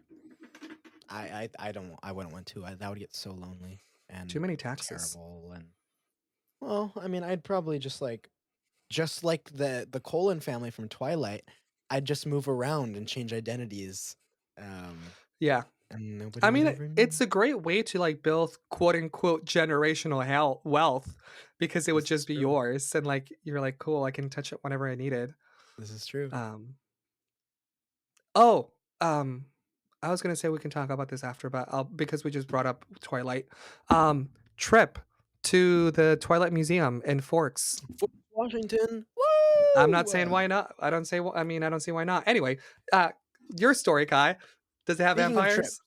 I don't. I wouldn't want to. That would get so lonely Too and many taxes. terrible. And well, I mean, I'd probably just like the Colin family from Twilight. I'd just move around and change identities. Yeah. And nobody I would mean, ever know. it's a great way to like build quote unquote generational wealth because it would This is just be true. yours and like you're like, cool, I can touch it whenever I needed. This is true. Oh, um, I was gonna say we can talk about this after, but because we just brought up Twilight. Trip to the Twilight Museum in Forks. Fort Washington. I'm not Woo! saying why not. I don't say. I mean, I don't see why not. Anyway, your story, Kai. Does it have Speaking of trips, vampires?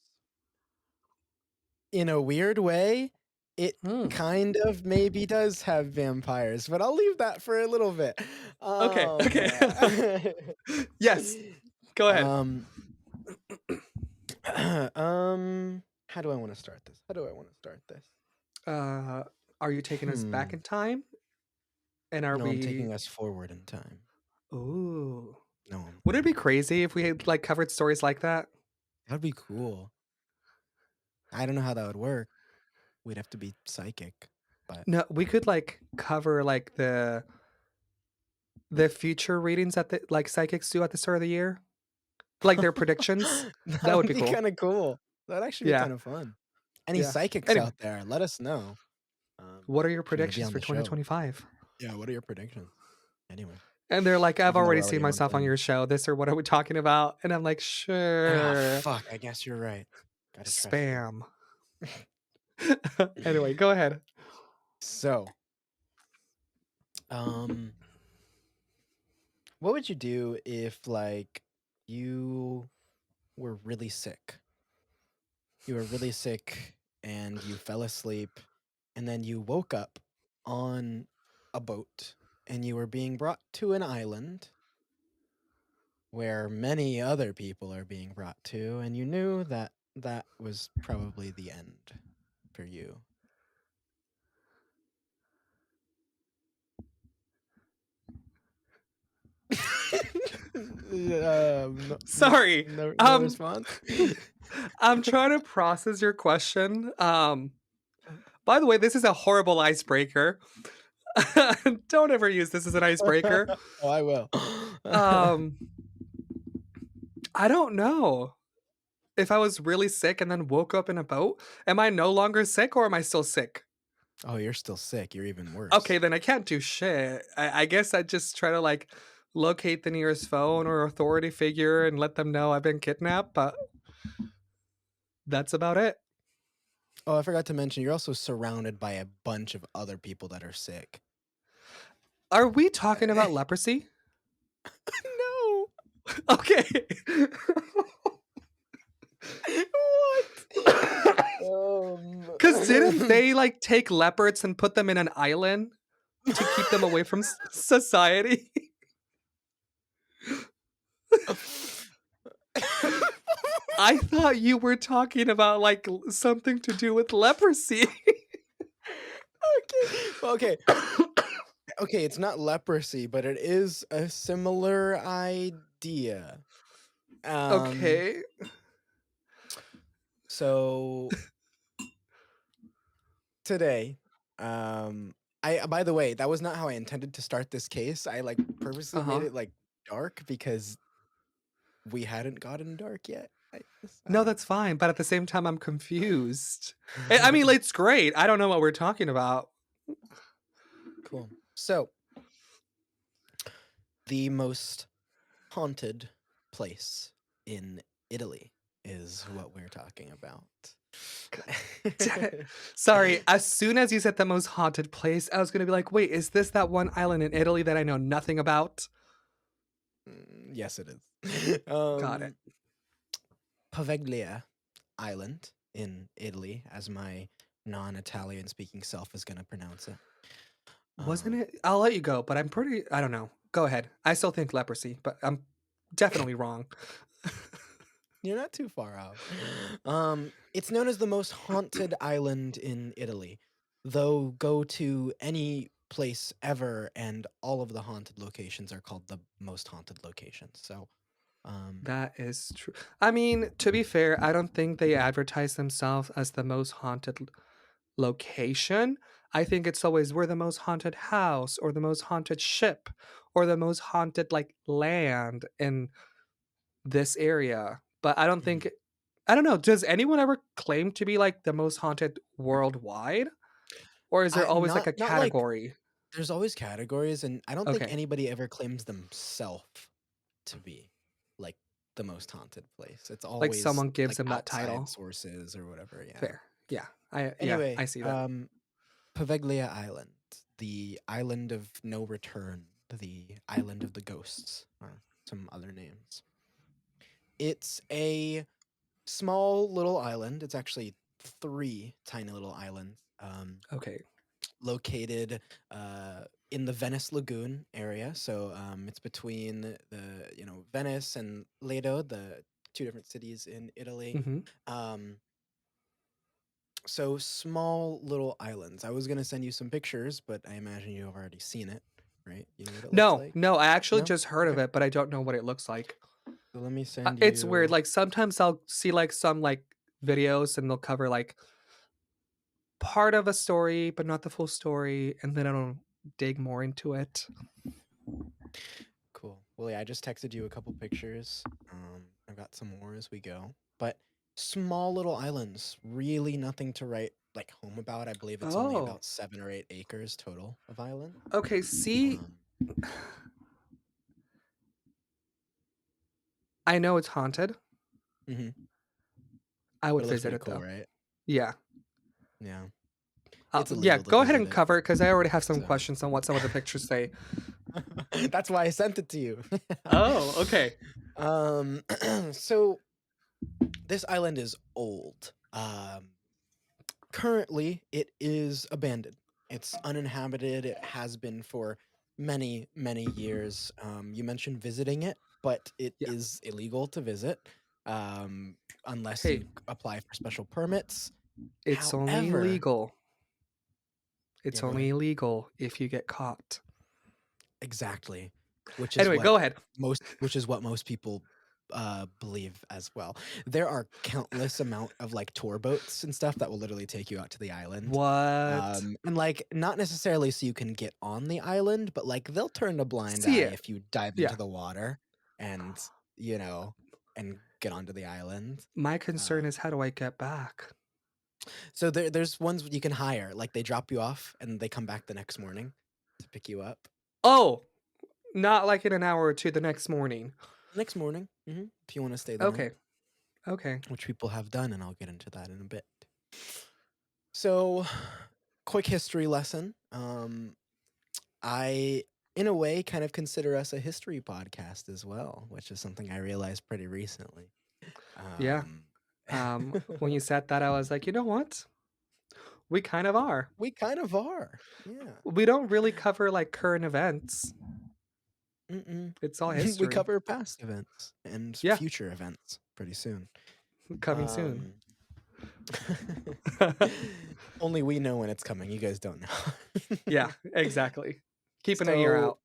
in a weird way, It Hmm. kind of maybe does have vampires, but I'll leave that for a little bit. Okay. Okay. Yes. Go ahead. Um, how do I want to start this? How do I want to start this? Uh, are you taking us back Hmm. in time? And are No, I'm we? taking us forward in time. Ooh. No, Would it be crazy if we had like covered stories like that? that'd be cool. I don't know how that would work. We'd have to be psychic, but No, we could like cover like the future readings that the like psychics do at the start of the year, like their predictions. That that would would be be cool. kind of cool. That'd actually be Yeah. kind of fun. Any Yeah. psychics Anyway, out there, let us know. what are your If you want to be predictions on for the show. 2025? Yeah, what are your predictions? Anyway, And they're like, I've even though already we're seen already on myself on time. your show. This or what are we talking about? And I'm like, Ah, sure. fuck. I guess you're right. Gotta trust you. Spam. Anyway, go ahead. So, um, what would you do if like you were really sick? You were really sick and you fell asleep and then you woke up on a boat and you were being brought to an island where many other people are being brought to, and you knew that that was probably the end for you. Sorry. No response. I'm trying to process your question. By the way, this is a horrible icebreaker. Don't ever use this as an icebreaker. Oh, I will. Um, I don't know. If I was really sick and then woke up in a boat, am I no longer sick or am I still sick? Oh, you're still sick. You're even Okay, worse. then I can't do shit. I guess I'd just try to like locate the nearest phone or authority figure and let them know I've been kidnapped, but that's about it. Oh, I forgot to mention, you're also surrounded by a bunch of other people that are sick. Are we talking about leprosy? No. Okay. What? Because didn't they like take leopards and put them in an island to keep them away from society? I thought you were talking about like something to do with leprosy. Okay. Okay, it's not leprosy, but it is a similar idea. Um, Okay. so today, um, I by the way, that was not how I intended to start this case. I like Uh purposely made huh. it like dark because we hadn't gotten dark yet. I guess. I No, don't that's fine. But at the same time, I'm confused. I mean, know. it's great. I don't know what we're talking about. Cool. So, the most haunted place in Italy is what we're talking about. Damn it. Sorry. As soon as you said the most haunted place, I was going to be like, wait, is this that one island in Italy that I know nothing about? Yes, it is. Got it. Poveglia Island in Italy, as my non-Italian speaking self is going to pronounce it. Wasn't Um, it? I'll let you go, but I'm pretty. I don't know. Go ahead. I still think leprosy, but I'm definitely wrong. you're not too far off. It's known as the most haunted island in Italy. Though go to any place ever, and all of the haunted locations are called the most haunted locations. So, um, That is true. I mean, to be fair, I don't think they advertise themselves as the most haunted location. I think it's always we're the most haunted house or the most haunted ship or the most haunted like land in this area. But I don't mhm. think I don't know, does anyone ever claim to be like the most haunted worldwide? Or is there I always like a not like category? there's always categories, and I don't think Okay. anybody ever claims themselves to be like the most haunted place. It's Like always someone gives like them that outside title. sources or whatever. Yeah. Fair. Yeah, Anyway, I see that. Poveglia Island, the island of no return, the island of the ghosts, or some other names. It's a small little island. It's actually three tiny little islands. Okay. Located in the Venice Lagoon area. So it's between Venice and Ledo, the two different cities in Italy. Mm-hmm. Um, so small little islands. I was gonna send you some pictures, but I imagine you've already seen it, right? You know what it looks No, like? no, I actually No? just heard of Okay. it, but I don't know what it looks like. So let me send It's weird. you. Like sometimes I'll see like some like videos and they'll cover like part of a story, but not the full story, and then I don't dig more into it. Cool. Well, yeah, I just texted you a couple pictures. I've got some more as we go. But small little islands, really nothing to write like home about. I believe it's only Oh, about 7 or 8 acres total of island. okay. See, Um, I know it's haunted. hmm I But would it looks visit pretty it cool, though. right? Yeah. Yeah. It's Yeah, illegal to go ahead visit and it. cover it because I already have some So questions on what some of the pictures say. that's why I sent it to you. Oh, okay. um, so this island is old. Currently, it is abandoned. It's uninhabited. It has been for many, many years. You mentioned visiting it, but it Yeah. is illegal to visit um, unless Hey, you apply for special permits. it's only However, illegal. yeah, It's go only ahead. illegal if you get caught. Exactly, which is Anyway, what go ahead. most people believe as well. There are countless amount of like tour boats and stuff that will literally take you out to the island. What? And like not necessarily so you can get on the island, but like they'll turn a blind See eye it. if you dive into Yeah. the water and you know and get onto the island. My concern Um, is how do I get back? so there's ones you can hire, like they drop you off and they come back the next morning to pick you up. Oh, not like in an hour or two the next morning. Next morning, if you want to stay the night, Okay. Okay. which people have done, and I'll get into that in a bit. So, quick history lesson. I, in a way, kind of consider us a history podcast as well, which is something I realized pretty recently. Yeah. Um, When you said that, I was like, you know what? We kind of are. we kind of are. Yeah. We don't really cover like current events. Mm-mm. It's all We history. cover past events and Yeah. future events pretty soon. Coming soon. Um, only we know when it's coming. You guys don't know. Yeah, exactly. Keep an ear So, out.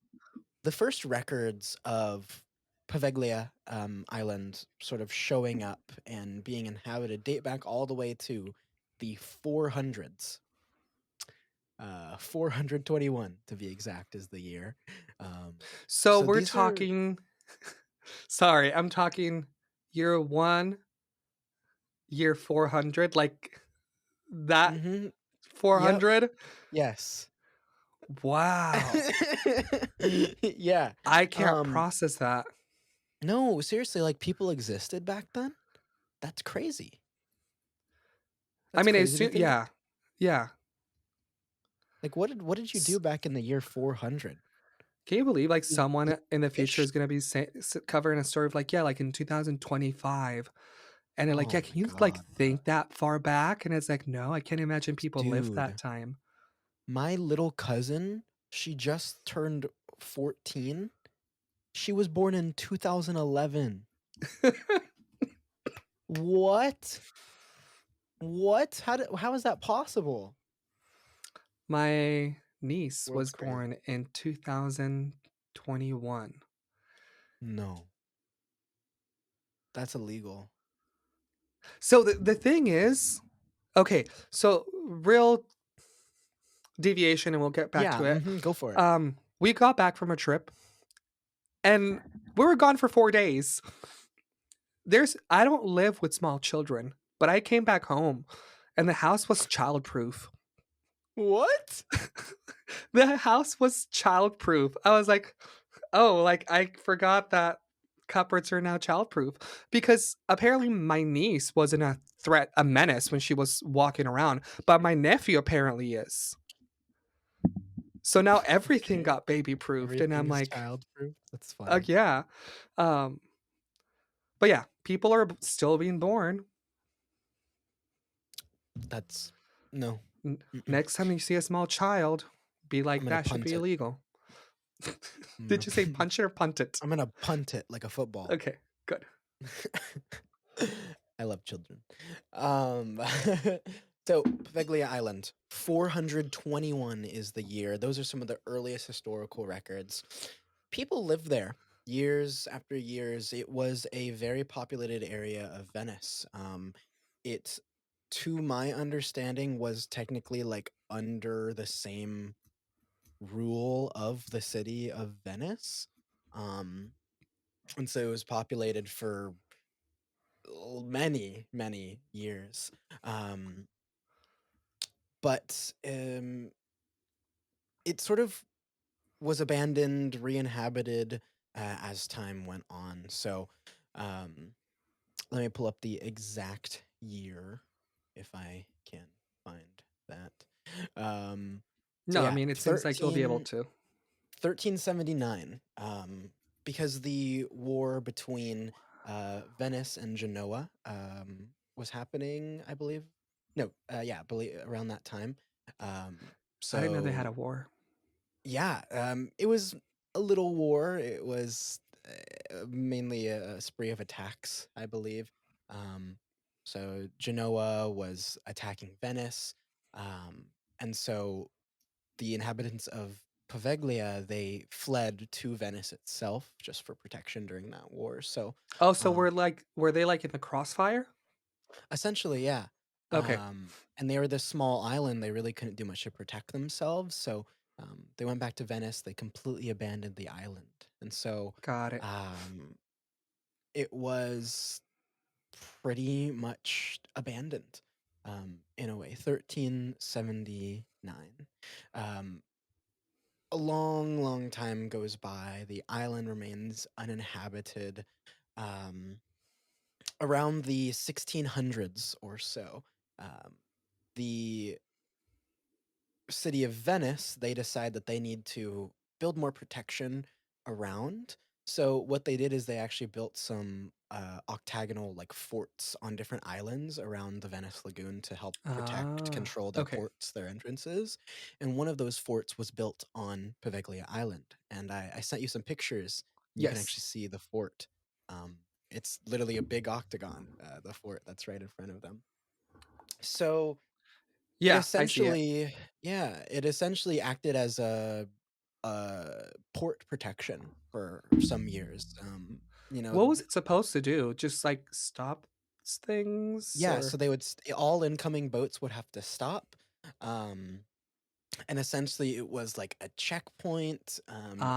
the first records of Poveglia Island sort of showing up and being inhabited date back all the way to the 400s. 421 to be exact is the year. Um, So so we're these are talking, sorry, I'm talking year one, year 400, like that mhm, yep, 400. yes. Wow. Yeah. I can't Um, process that. no, seriously, like people existed back then. That's crazy. I That's mean, crazy to think. yeah, yeah. Like what did you do S- back in the year 400? Can you believe like You someone in the future fish? is going to be covering a story of like, yeah, like in 2025. And they're like, Oh yeah, my can you like god. think that far back? And it's like, no, I can't imagine people lived that Dude, time. my little cousin, she just turned 14. She was born in 2011. What? What? How is that possible? My niece World's was crazy. born in 2021. No. That's illegal. So the thing is, okay, so real deviation and we'll get back Yeah, to it. go for it. We got back from a trip and we were gone for 4 days. I don't live with small children, but I came back home and the house was childproof. What? The house was childproof. I was like, "Oh, like I forgot that cupboards are now childproof." Because apparently my niece wasn't a threat, a menace when she was walking around, but my nephew apparently is. So now everything Okay. got baby proofed and Everything I'm is like, childproof. That's funny. yeah. Um but yeah, people are still being born. That's no. Mm-mm. Next time you see a small child, be I'm like, gonna that should punt be it. illegal. I'm Did gonna you say punch it or punt it? I'm gonna punt it like a football. Okay, good. I love children. Um, so Poveglia Island, 421 is the year. Those are some of the earliest historical records. People lived there years after years. It was a very populated area of Venice. It, to my understanding, was technically like under the same rule of the city of Venice. Um, and so it was populated for many years. Um, but it sort of was abandoned, re-inhabited as time went on. So um, let me pull up the exact year if I can find that. So No, I yeah, mean, it seems like you'll be able to. 1379, because the war between Venice and Genoa was happening, I believe. No, yeah, believe around that time. Um, I didn't know they had so a war. yeah, it was a little war. It was mainly a spree of attacks, I believe. Um, so Genoa was attacking Venice, um, and so the inhabitants of Poveglia, they fled to Venice itself just for protection during that war. So, Oh, so um, were they like in the crossfire? essentially, yeah. Okay, And they were this small island. They really couldn't do much to protect themselves. So, they went back to Venice. They completely abandoned the island. And so, got it. um, it was pretty much abandoned, in a way. 1379. Um, a long time goes by. The island remains uninhabited. Um, Around the 1600s or so, um, the city of Venice, they decide that they need to build more protection around. So what they did is they actually built some octagonal like forts on different islands around the Venice Lagoon to help protect, Ah, control their okay. ports, their entrances. And one of those forts was built on Poveglia Island. And I sent you some pictures, and you can Yes. actually see the fort. Um, it's literally a big octagon, the fort that's right in front of them. So it Yeah, I see it. essentially yeah, it essentially acted as port protection for some years, you know What was it supposed to do? Just like stop things yeah, so or they would all incoming boats would have to stop, um, and essentially it was like a checkpoint,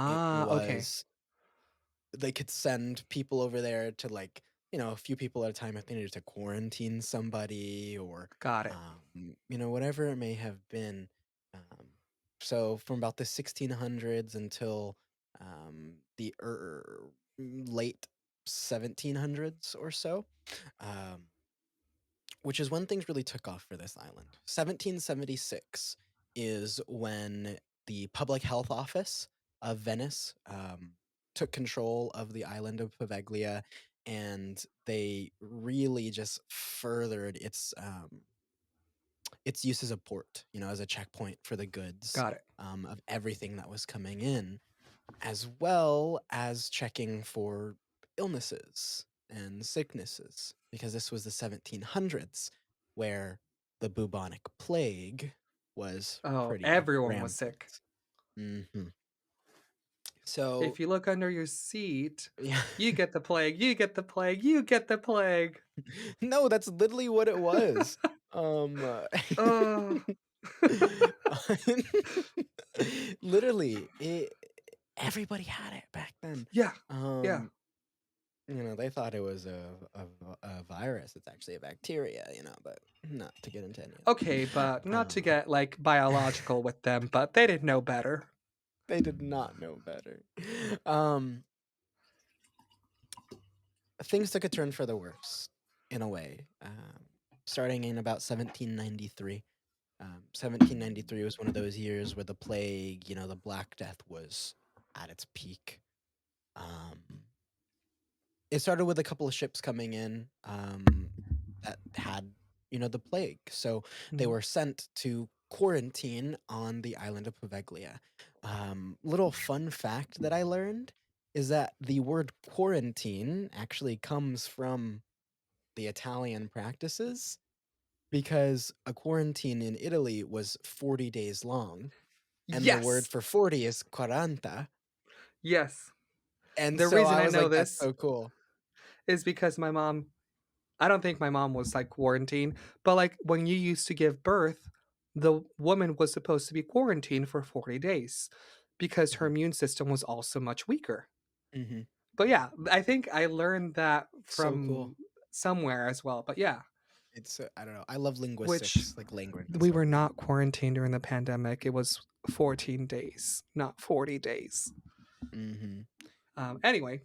it Ah, okay. was they could send people over there to like, a few people at a time if they needed to quarantine somebody or Got it. whatever it may have been. Um, so from about the 1600s until the late 1700s or so, um, which is when things really took off for this island. 1776 is when the Public Health Office of Venice took control of the island of Poveglia, and they really just furthered its use as a port, as a checkpoint for the goods Got it. of everything that was coming in, as well as checking for illnesses and sicknesses, because this was the 1700s where the bubonic plague was Oh, pretty everyone was sick. rampant. hmm So, If you look under your seat, yeah, you get the plague, you get the plague, you get the plague. no, that's literally what it was. Um, uh, Oh. literally, everybody had it back then. Yeah, yeah. Um, they thought it was a virus. It's actually a bacteria, but not to get into any of that. Okay, but not to Um, get, like, biological with them, but they didn't know better. they did not know better. Um, Things took a turn for the worse, in a way, starting in about 1793. 1793 was one of those years where the plague, the Black Death was at its peak. Um, it started with a couple of ships coming in that had the plague. So they Mhm. were sent to quarantine on the island of Poveglia. Little fun fact that I learned is that the word quarantine actually comes from the Italian practices because a quarantine in Italy was 40 days long, and the word Yes. for 40 is quaranta. Yes. And The so reason I I was know like, that's this so cool. is because my mom, I don't think my mom was like quarantined, but like when you used to give birth, the woman was supposed to be quarantined for 40 days because her Mhm, immune system was also much weaker. mhm. But yeah, I think I learned that So cool. from somewhere as well. But yeah, It's I don't know. I love which linguistics, like language and we stuff. were not quarantined during the pandemic. It was 14 days, not 40 days. Mhm. Anyway,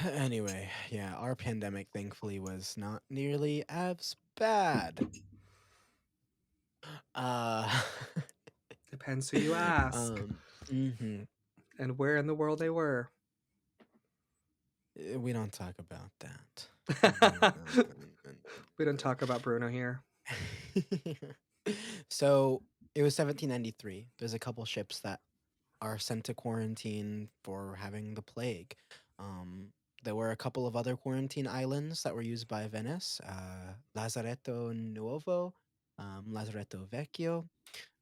Anyway, yeah, our pandemic thankfully was not nearly as bad. Uh depends who you ask um mhm. and where in the world they were. We don't talk about that. We don't talk about Bruno here. So it was 1793. There's a couple ships that are sent to quarantine for having the plague. Um, there were a couple of other quarantine islands that were used by Venice, Lazaretto Nuovo, Lazaretto Vecchio,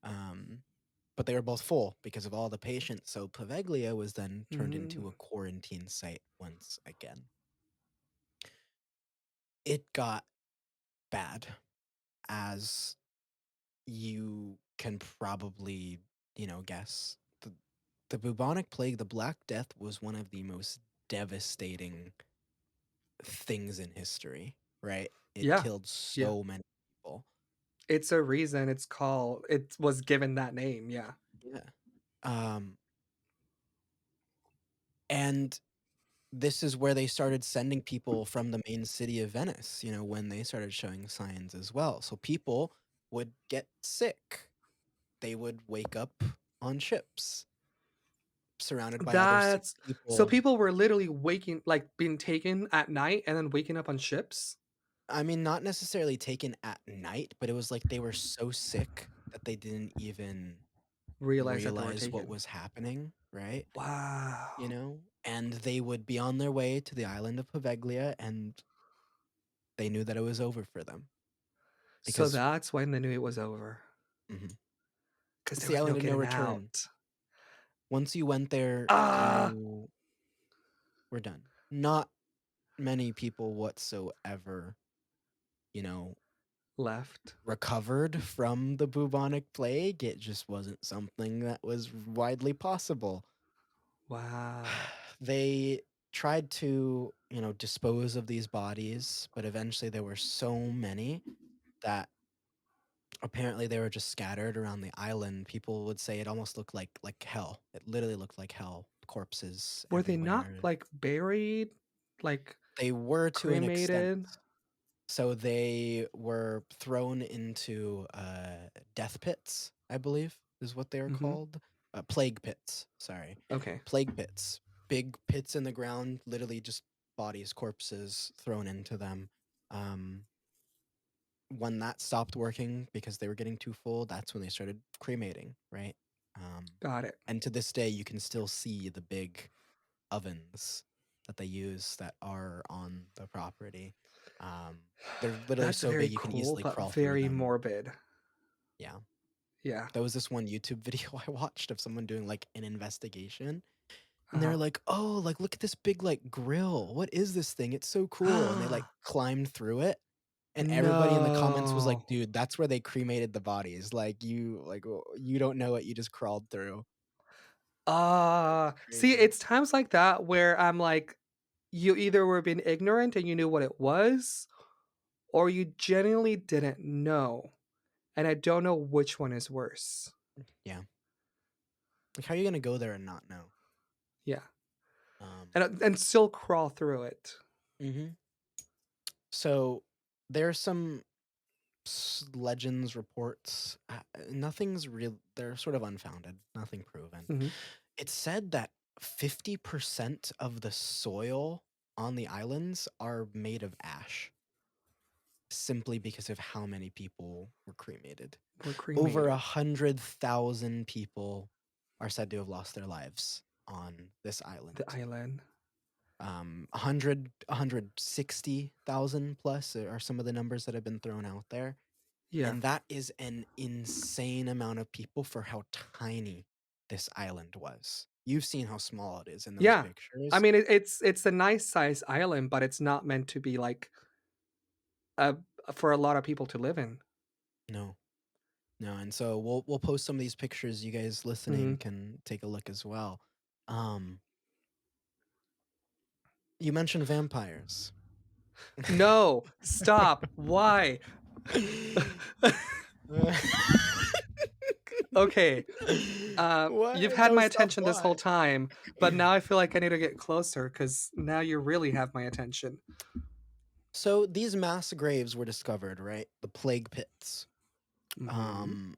um, but they were both full because of all the patients. So Poveglia was then turned Mm, into a quarantine site once again. It got bad, as you can probably, guess. The bubonic plague, the Black Death, was one of the most devastating things in history, right? It yeah, killed yeah. so many people. It's a reason it's called. It was given that name. Yeah. Yeah. Um, and this is where they started sending people from the main city of Venice, when they started showing signs as well. So people would get sick. They would wake up on ships surrounded by other sick That's so people. people were literally waking, like being taken at night and then waking up on ships. I mean, not necessarily taken at night, but it was like they were so sick that they didn't even Realize that they were realize what taken. was happening, right? Wow. And they would be on their way to the island of Poveglia, and they knew that it was over for them So because that's when they knew it was over mhm, because it's there the was no island of no getting return. out. Once you went there, Ah, you were done. Not many people whatsoever, you know, left. recovered from the bubonic plague. It just wasn't something that was widely possible. Wow. They tried to, dispose of these bodies, but eventually there were so many that apparently they were just scattered around the island. People would say it almost looked like hell. It literally looked like hell. Corpses Were they not everywhere. like buried, like They were to an extent. cremated? So they were thrown into death pits, I believe is what they were Mm-hmm. called. Plague pits, sorry. Okay. Plague pits. Big pits in the ground, literally just bodies, corpses thrown into them. Um, when that stopped working because they were getting too full, that's when they started cremating, right? Um, Got it. and to this day, you can still see the big ovens that they use that are on the property. Um, they're literally That's so very big you can cool, easily but crawl through very them. morbid. Yeah. Yeah. There was this one YouTube video I watched of someone doing like an investigation, and Uh they're like, "Oh, like look at this big like grill. What is this thing? It's so cool." And they like huh. climbed through it, and everybody in the comments was like, No. "Dude, that's where they cremated the bodies. Like you don't know what you just crawled through." It's See, crazy. it's times like that where I'm like, you either were being ignorant and you knew what it was, or you genuinely didn't know. And I don't know which one is worse. Yeah. Like how are you gonna go there and not know? Yeah. Um, And still crawl through it. mhm. So there are some legends, reports. Nothing's real. They're sort of unfounded. Nothing proven. Mhm. It's said that 50% of the soil on the islands are made of ash. simply because of how many people were cremated. Were Over cremated. 100,000 people are said to have lost their lives on this The island. island. 160,000 plus are some of the numbers that have been thrown out there. Yeah. And that is an insane amount of people for how tiny this island was. You've seen how small it is in those Yeah. I pictures. mean, it's a nice size island, but it's not meant to be like a for a lot of people to live in. No, no, and so we'll post some of these pictures. You guys listening Mhm. can take a look as well. Um, you mentioned vampires. No, stop. Why? Okay. You've What? had No, my stop. attention this whole Why? time, but now I feel like I need to get closer because now you really have my attention. So these mass graves were discovered, right? The plague pits. Mhm. Um,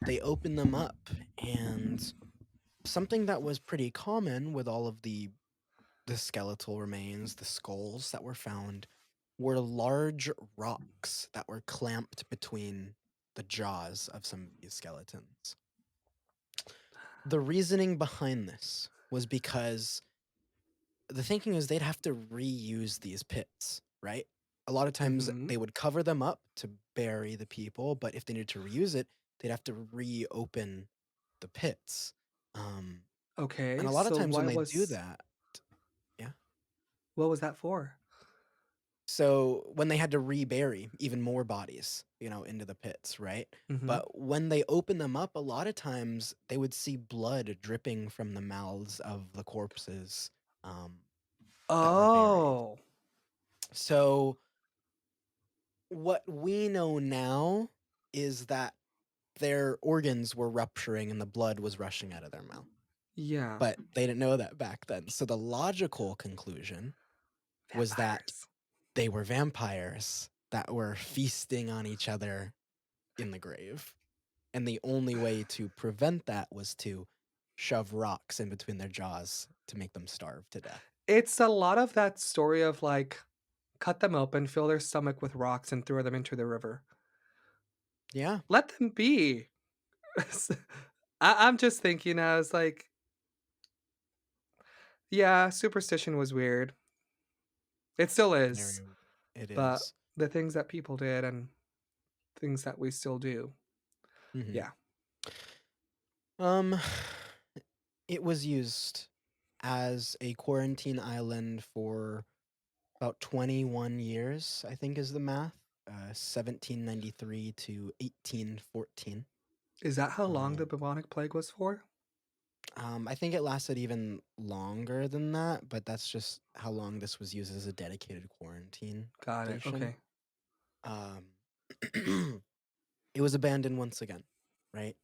they opened them up, and something that was pretty common with all of the skeletal remains, the skulls that were found, were large rocks that were clamped between the jaws of some of these skeletons. The reasoning behind this was because the thinking is they'd have to reuse these pits, right? A lot of times Mhm. they would cover them up to bury the people, but if they needed to reuse it, they'd have to reopen the pits. Um, and Okay, a lot of so times when they do that, yeah. what was that for? So when they had to rebury even more bodies, into the pits, right? Mhm. But when they open them up, a lot of times they would see blood dripping from the mouths of the corpses um, that were buried. Oh. So what we know now is that their organs were rupturing and the blood was rushing out of their mouth. Yeah. But they didn't know that back then. So the logical conclusion was that Vampires. they were vampires that were feasting on each other in the grave. And the only way to prevent that was to shove rocks in between their jaws to make them starve to death. It's a lot of that story of, like, cut them open, fill their stomach with rocks, and throw them into the river. Yeah. Let them be. I'm just thinking, I was like, yeah, superstition was weird. It still is, Very, it but is. the things that people did and things that we still do. Hmm. Yeah. Um, it was used as a quarantine island for about 21 years, I think is the math. 1793 to 1814. Is that how long the Um, bubonic plague was for? I think it lasted even longer than that, but that's just how long this was used as a dedicated quarantine Got it, station. okay. Um, it was abandoned once again, right?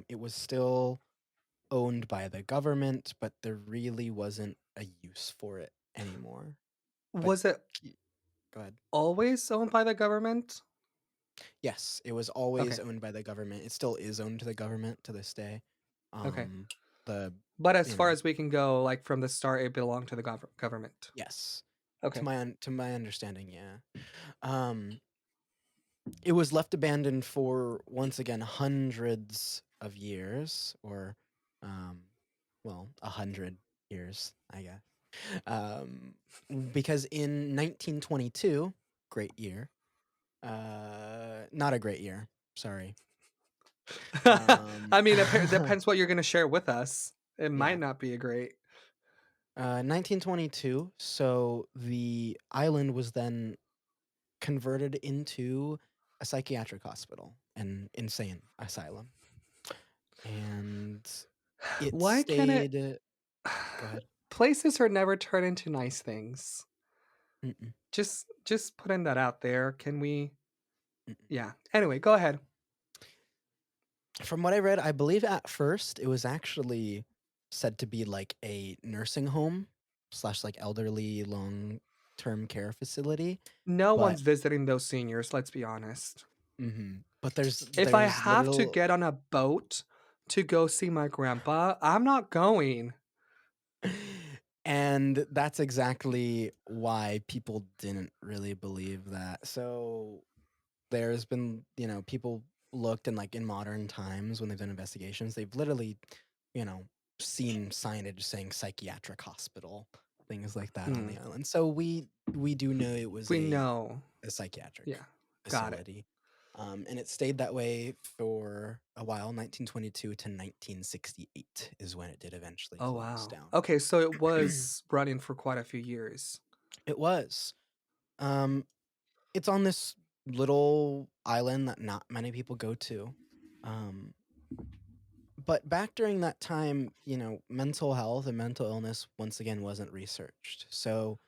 It was still owned by the government, but there really wasn't a use for it anymore. But Was it y- go ahead. always owned by the government? Yes, it was always Okay, owned by the government. It still is owned to the government to this day. okay. Um, the But as you far know, as we can go, like, from the start, it belonged to the government. yes, Okay. to my understanding, yeah. Um, it was left abandoned for once again hundreds of years, or um, well, 100 years, I guess. Um, because in 1922, great year, not a great year, sorry. Um, I mean, it depends what you're gonna share with us. It might yeah, not be a great. 1922. So the island was then converted into a psychiatric hospital, an insane asylum, and it Why can't it stayed. Go ahead. places are never turned into nice things. Mm-mm, Just putting that out there. Can we mm-mm. yeah. Anyway, go ahead. From what I read, I believe at first it was actually said to be like a nursing home slash like elderly long term care facility, No but one's visiting those seniors, let's be honest. but there's If I there's have to little get on a boat to go see my grandpa, I'm not going. And that's exactly why people didn't really believe that. So there's been, people looked and like in modern times when they've done investigations, they've literally, you know, seen signage saying psychiatric hospital, things like that on Hmm. the island. So we do know it was We know. a psychiatric Yeah. Got it. facility. And it stayed that way for a while. 1922 to 1968 is when it did eventually Oh, close wow. down. Okay, so it was running for quite a few years. It was. Um, it's on this little island that not many people go to. Um, but back during that time, mental health and mental illness once again wasn't researched. So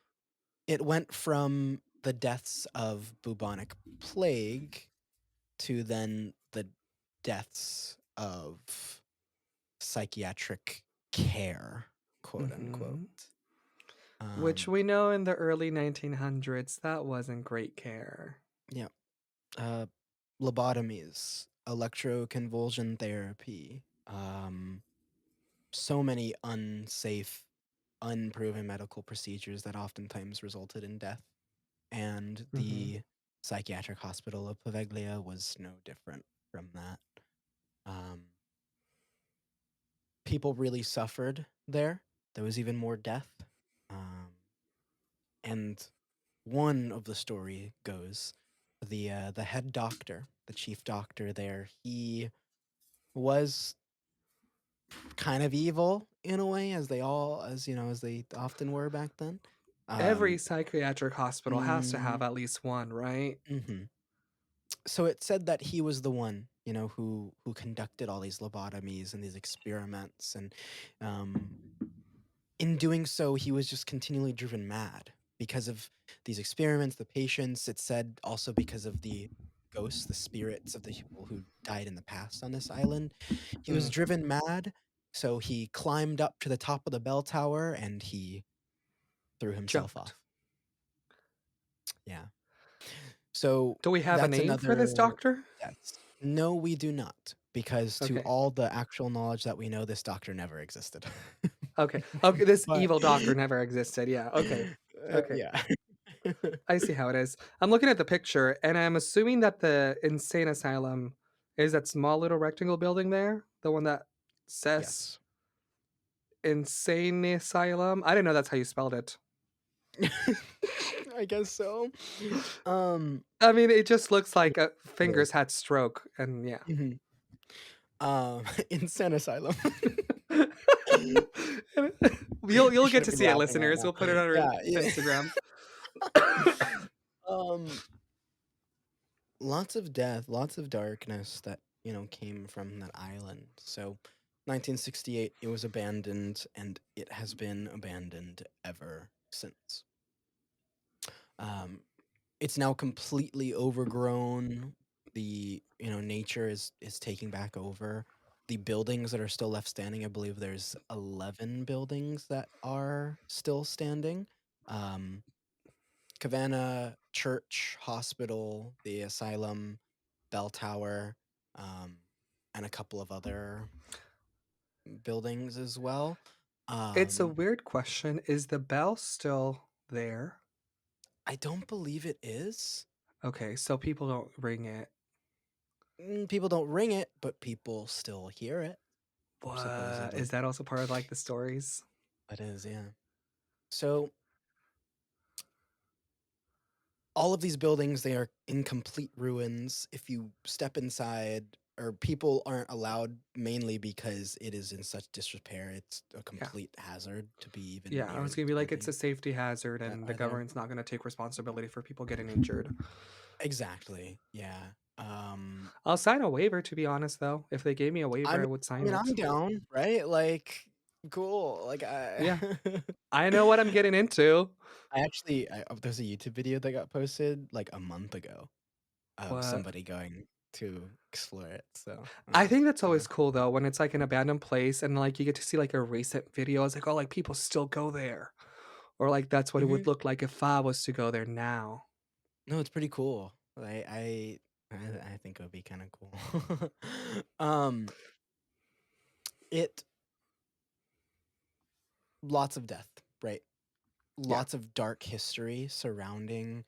it went from the deaths of bubonic plague to then the deaths of psychiatric care, quote unquote. Hmm. Which Um, we know in the early 1900s, that wasn't great care. yeah. Uh, lobotomies, electroconvulsion therapy, so many unsafe, unproven medical procedures that oftentimes resulted in death. And Hmm. the psychiatric hospital of Poveglia was no different from that. Um, people really suffered there. There was even more death. Um, and one of the story goes, the head doctor, the chief doctor there, he was kind of evil in a way, as they often were back then. Every Um, psychiatric hospital has to have mm, at least one, right? mhm. So it said that he was the one, who conducted all these lobotomies and these experiments, and um, in doing so, he was just continually driven mad because of these experiments, the patients. It said also because of the ghosts, the spirits of the people who died in the past on this island. He was Mm, driven mad, so he climbed up to the top of the bell tower and he threw himself jumped. off. Yeah. So Do we have a that's name for this another doctor? death. No, we do not, because to Okay. all the actual knowledge that we know, this doctor never existed. Okay. Okay. This But evil doctor never existed. Yeah. Okay. Okay. yeah. I see how it is. I'm looking at the picture and I'm assuming that the insane asylum is that small little rectangle building there, the one that says Yes. insane asylum. I didn't know that's how you spelled it. I guess so. Um, I mean, it just looks yeah, like a it is. fingers had stroke and yeah. Mhm. Insane asylum. You'll You get shouldn't to be see it, laughing right listeners. now. We'll put it on our Yeah, yeah. Instagram. Um, lots of death, lots of darkness that, came from that island. So, 1968, it was abandoned, and it has been abandoned ever since. Um, it's now completely overgrown. The, nature is taking back over. The buildings that are still left standing, I believe there's 11 buildings that are still standing. Um, Cavanna Church, Hospital, the Asylum, Bell Tower, um, and a couple of other buildings as well. It's a Um, weird question. Is the bell still there? I don't believe it is. Okay, so people don't ring it. People don't ring it, but people still hear it, What is supposedly. that also part of like the stories? It is, yeah. So all of these buildings, they are in complete ruins. If you step inside, or people aren't allowed, mainly because it is in such disrepair. It's a Yeah. complete hazard to be even Yeah, I near was gonna these be like, it's a buildings safety hazard, that and the are there. government's not gonna take responsibility for people getting injured. Exactly. Yeah. Um, I'll sign a waiver, to be honest, though. If they gave me a I waiver, mean, I would sign I'm it. down, right? Like, cool. Like, Yeah, I know what I'm getting into. there's a YouTube video that got posted like a month ago of What? somebody going to explore it. So, I think that's yeah. always cool though when it's like an abandoned place and like you get to see like a recent video. It's like, oh, like people still go there, or like that's what it Hmm. would look like if I was to go there now. No, it's pretty cool. I think it would be kind of cool. um, it Lots of death. right? Yeah. Lots of dark history surrounding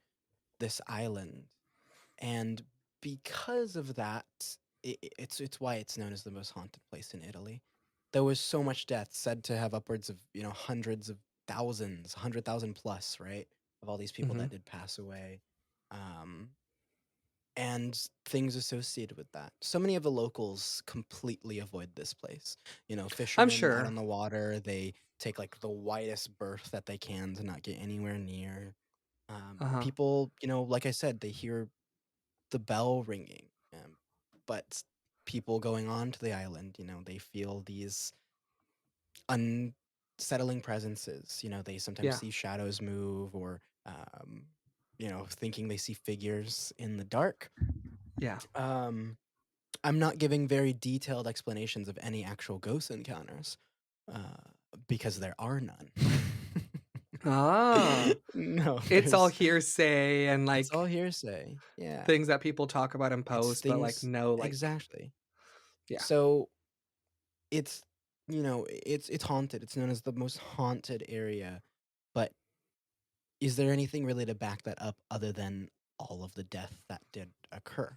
this island, and because of that, it's why it's known as the most haunted place in Italy. There was so much death, said to have upwards of hundreds of thousands, 100,000 plus, right, of all these people Hmm. that did pass away, um, and things associated with that. So many of the locals completely avoid this place. I'm Fishermen out sure. on the water, they take like the widest berth that they can to not get anywhere near. Uh-huh. People, like I said, they hear the bell ringing, but people going on to the island, they feel these unsettling presences. They sometimes Yeah. see shadows move, or thinking they see figures in the dark. Yeah. Um, I'm not giving very detailed explanations of any actual ghost encounters, uh, because there are none. Ah. No, It's all hearsay and it's all like hearsay. Yeah, things that people talk about and it's post, but like things no, like exactly. yeah. So it's it's haunted. It's known as the most haunted area. But is there anything really to back that up other than all of the death that did occur?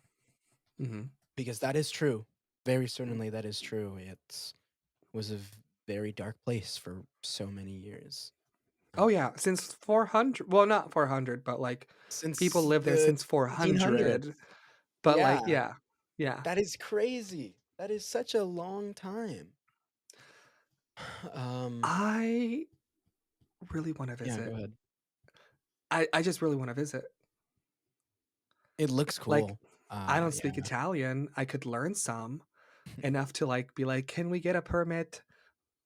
Hmm. Because that is true. Very certainly that is true. It was a very dark place for so many years. Oh Um, yeah, since 400. Well, not 400, but like people since lived there the since 400. 1800s. But like Yeah, yeah, yeah. that is crazy. That is such a long time. Um, I really want to yeah, go visit. ahead. I just really want to visit. It looks Like, cool. I don't speak Yeah. Italian. I could learn some enough to like be like, "Can we get a permit,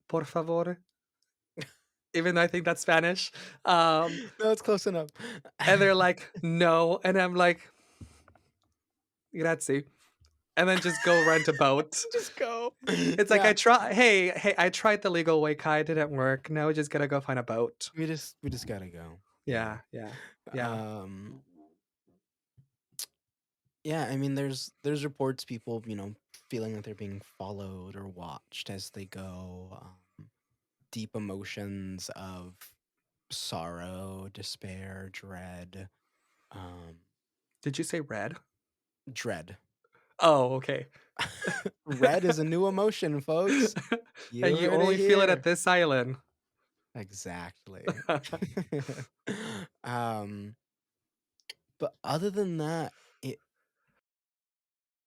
por favor?" Even though I think that's Spanish. No, it's close enough. And they're like, "No," and I'm like, "Grazie," and then just go rent a boat. Just go. It's like Yeah, I try. Hey, I tried the legal way, Kai. It didn't work. Now we just gotta go find a boat. we just gotta go. Yeah. Yeah, yeah, yeah. Um, yeah, I mean there's reports people, feeling that they're being followed or watched as they go. Deep emotions of sorrow, despair, dread. Um, Did you say red? dread. Oh, okay. Red is a new emotion, folks. You And you heard it only feel it at here. this island. Exactly. um, but other than that, it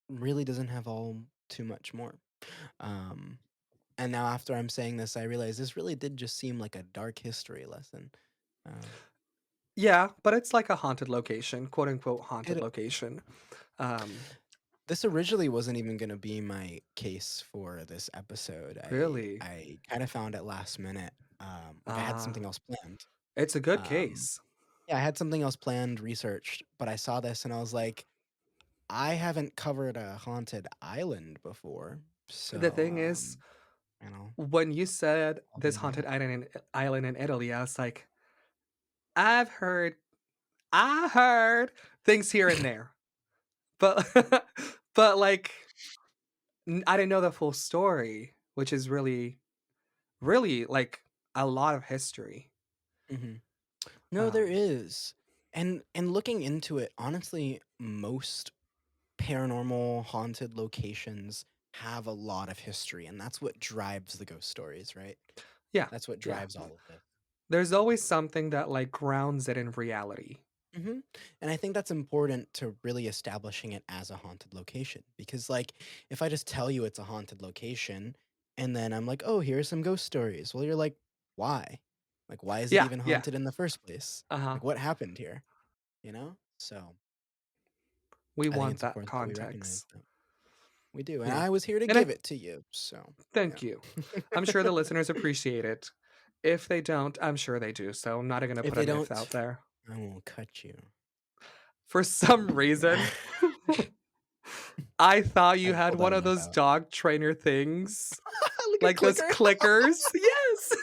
really doesn't have all too much more. Um, and now after I'm saying this, I realize this really did just seem like a dark history lesson. Um, Yeah, but it's like a haunted location, quote unquote haunted it location. Um, This originally wasn't even gonna be my case for this episode. I really. I kind of found it last minute. Like I had something Ah, else planned. it's a good Um, case. yeah, I had something else planned, researched, but I saw this and I was like, I haven't covered a haunted island before, The so thing is, you know, when you said I'll this do that. haunted island in Italy, I was like, I've heard, I heard things here and there, but but like I didn't know the full story, which is really, really like a lot of history. hmm No, there Um, is, and looking into it, honestly, most paranormal haunted locations have a lot of history, and that's what drives the ghost stories, right? yeah, That's what yeah. drives all of this. There's always something that like grounds it in reality. hmm And I think that's important to really establishing it as a haunted location, because, like, if I just tell you it's a haunted location and then I'm like, oh, here are some ghost stories, well, you're like, why? Like, why is it Yeah, even yeah. haunted in the first place? Uh-huh. Like, what happened here? So We I think want it's that important that we recognize context. that. We do. And Yeah. I was here to And I give it to you. So, thank yeah. you. I'm sure the listeners appreciate it. If they don't, I'm sure they do. So I'm not going to If put a they myth out don't, there. I will cut you. For some reason, I thought you I'd had pull that one a of myth those out. dog trainer things, Like a like those clicker. clickers. Yes.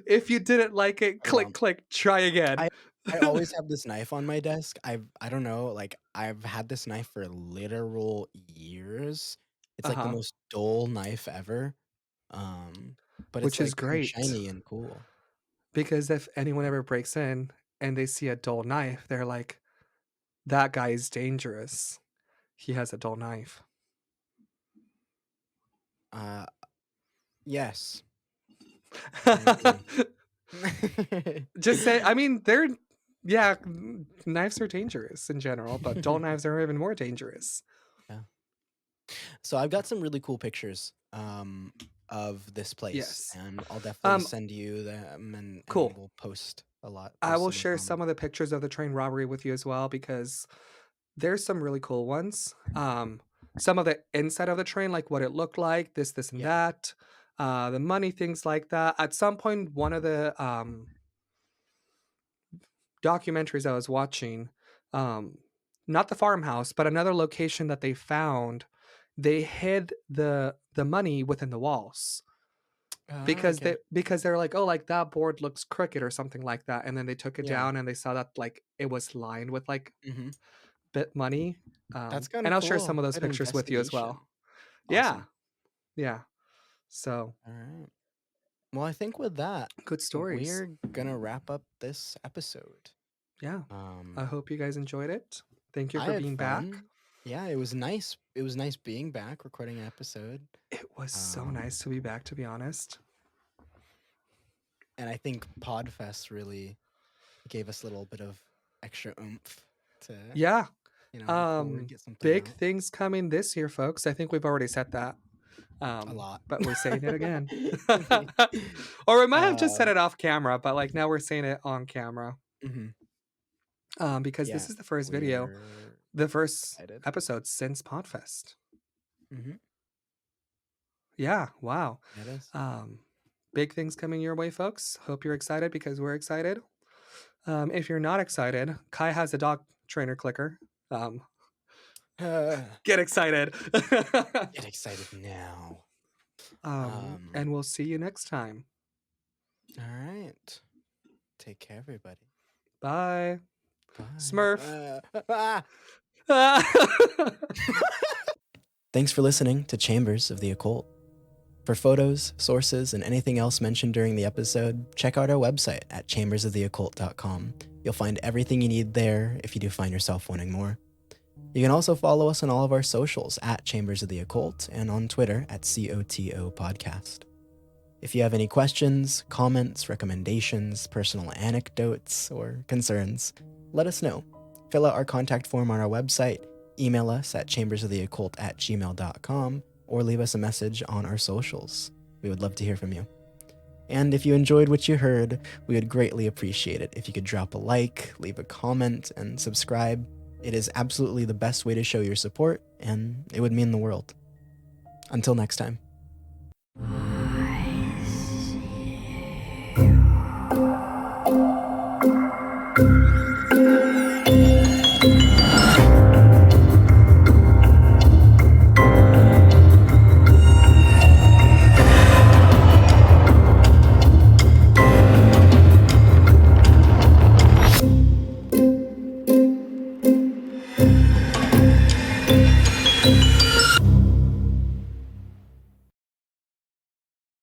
If you didn't like it, Hold click, on. click, try again. I always have this knife on my desk. I don't know, like, I've had this knife for literal years. It's like the Uh-huh. most dull knife ever. Um, But it's which is like kind of great shiny and cool. because if anyone ever breaks in and they see a dull knife, they're like, that guy is dangerous. He has a dull knife. Yes, I agree. Just say, I mean, yeah, knives are dangerous in general, but dull knives are even more dangerous. Yeah. So I've got some really cool pictures of this place, Yes. and I'll definitely Um, send you them, and cool. we'll post I will some in the share some comments. of the pictures of the train robbery with you as well because there's some really cool ones. Some of the inside of the train, like what it looked like, this, and Yeah. that. The money, things like that. At some point, one of the documentaries I was watching, um, not the farmhouse, but another location that they found, they hid the money within the walls Ah, because okay. they're like, oh, like that board looks crooked or something like that, and then they took it Yeah. down and they saw that like it was lined with like Hmm. bit money. That's kind And of I'll share cool. some of those Good pictures with you as well. investigation. Yeah, Awesome. yeah. So All right. Well, I think with that, good stories. we're gonna wrap up this episode. Yeah. I Um, hope you guys enjoyed it. Thank you I for had being back. fun. Yeah, it was nice. It was nice being back, recording an episode. It was so Um, nice to be back, to be honest. and I think Podfest really gave us a little bit of extra oomph to, Yeah. record, get something Big out. things coming this year, folks. I think we've already said that. A lot. But we're saying it again. Or we might have just said um, it off camera, but like now we're saying it on camera. mhm. Because Yeah, this is the first video, we're the first excited. episode since Podfest. Hmm. Yeah, wow. It is. Um, Big things coming your way, folks. Hope you're excited because we're excited. If you're not excited, Kai has a dog trainer clicker. Um, get excited. Get excited now. And we'll see you next time. All right. Take care, everybody. Bye. Bye. Smurf. Thanks for listening to Chambers of the Occult. For photos, sources, and anything else mentioned during the episode, check out our website at chambersoftheoccult.com. You'll find everything you need there if you do find yourself wanting more. You can also follow us on all of our socials at Chambers of the Occult and on Twitter at COTO Podcast. If you have any questions, comments, recommendations, personal anecdotes, or concerns, let us know. Fill out our contact form on our website, email us at chambersoftheoccult@gmail.com, or leave us a message on our socials. We would love to hear from you. And if you enjoyed what you heard, we would greatly appreciate it if you could drop a like, leave a comment, and subscribe. It is absolutely the best way to show your support, and it would mean the world. Until next time.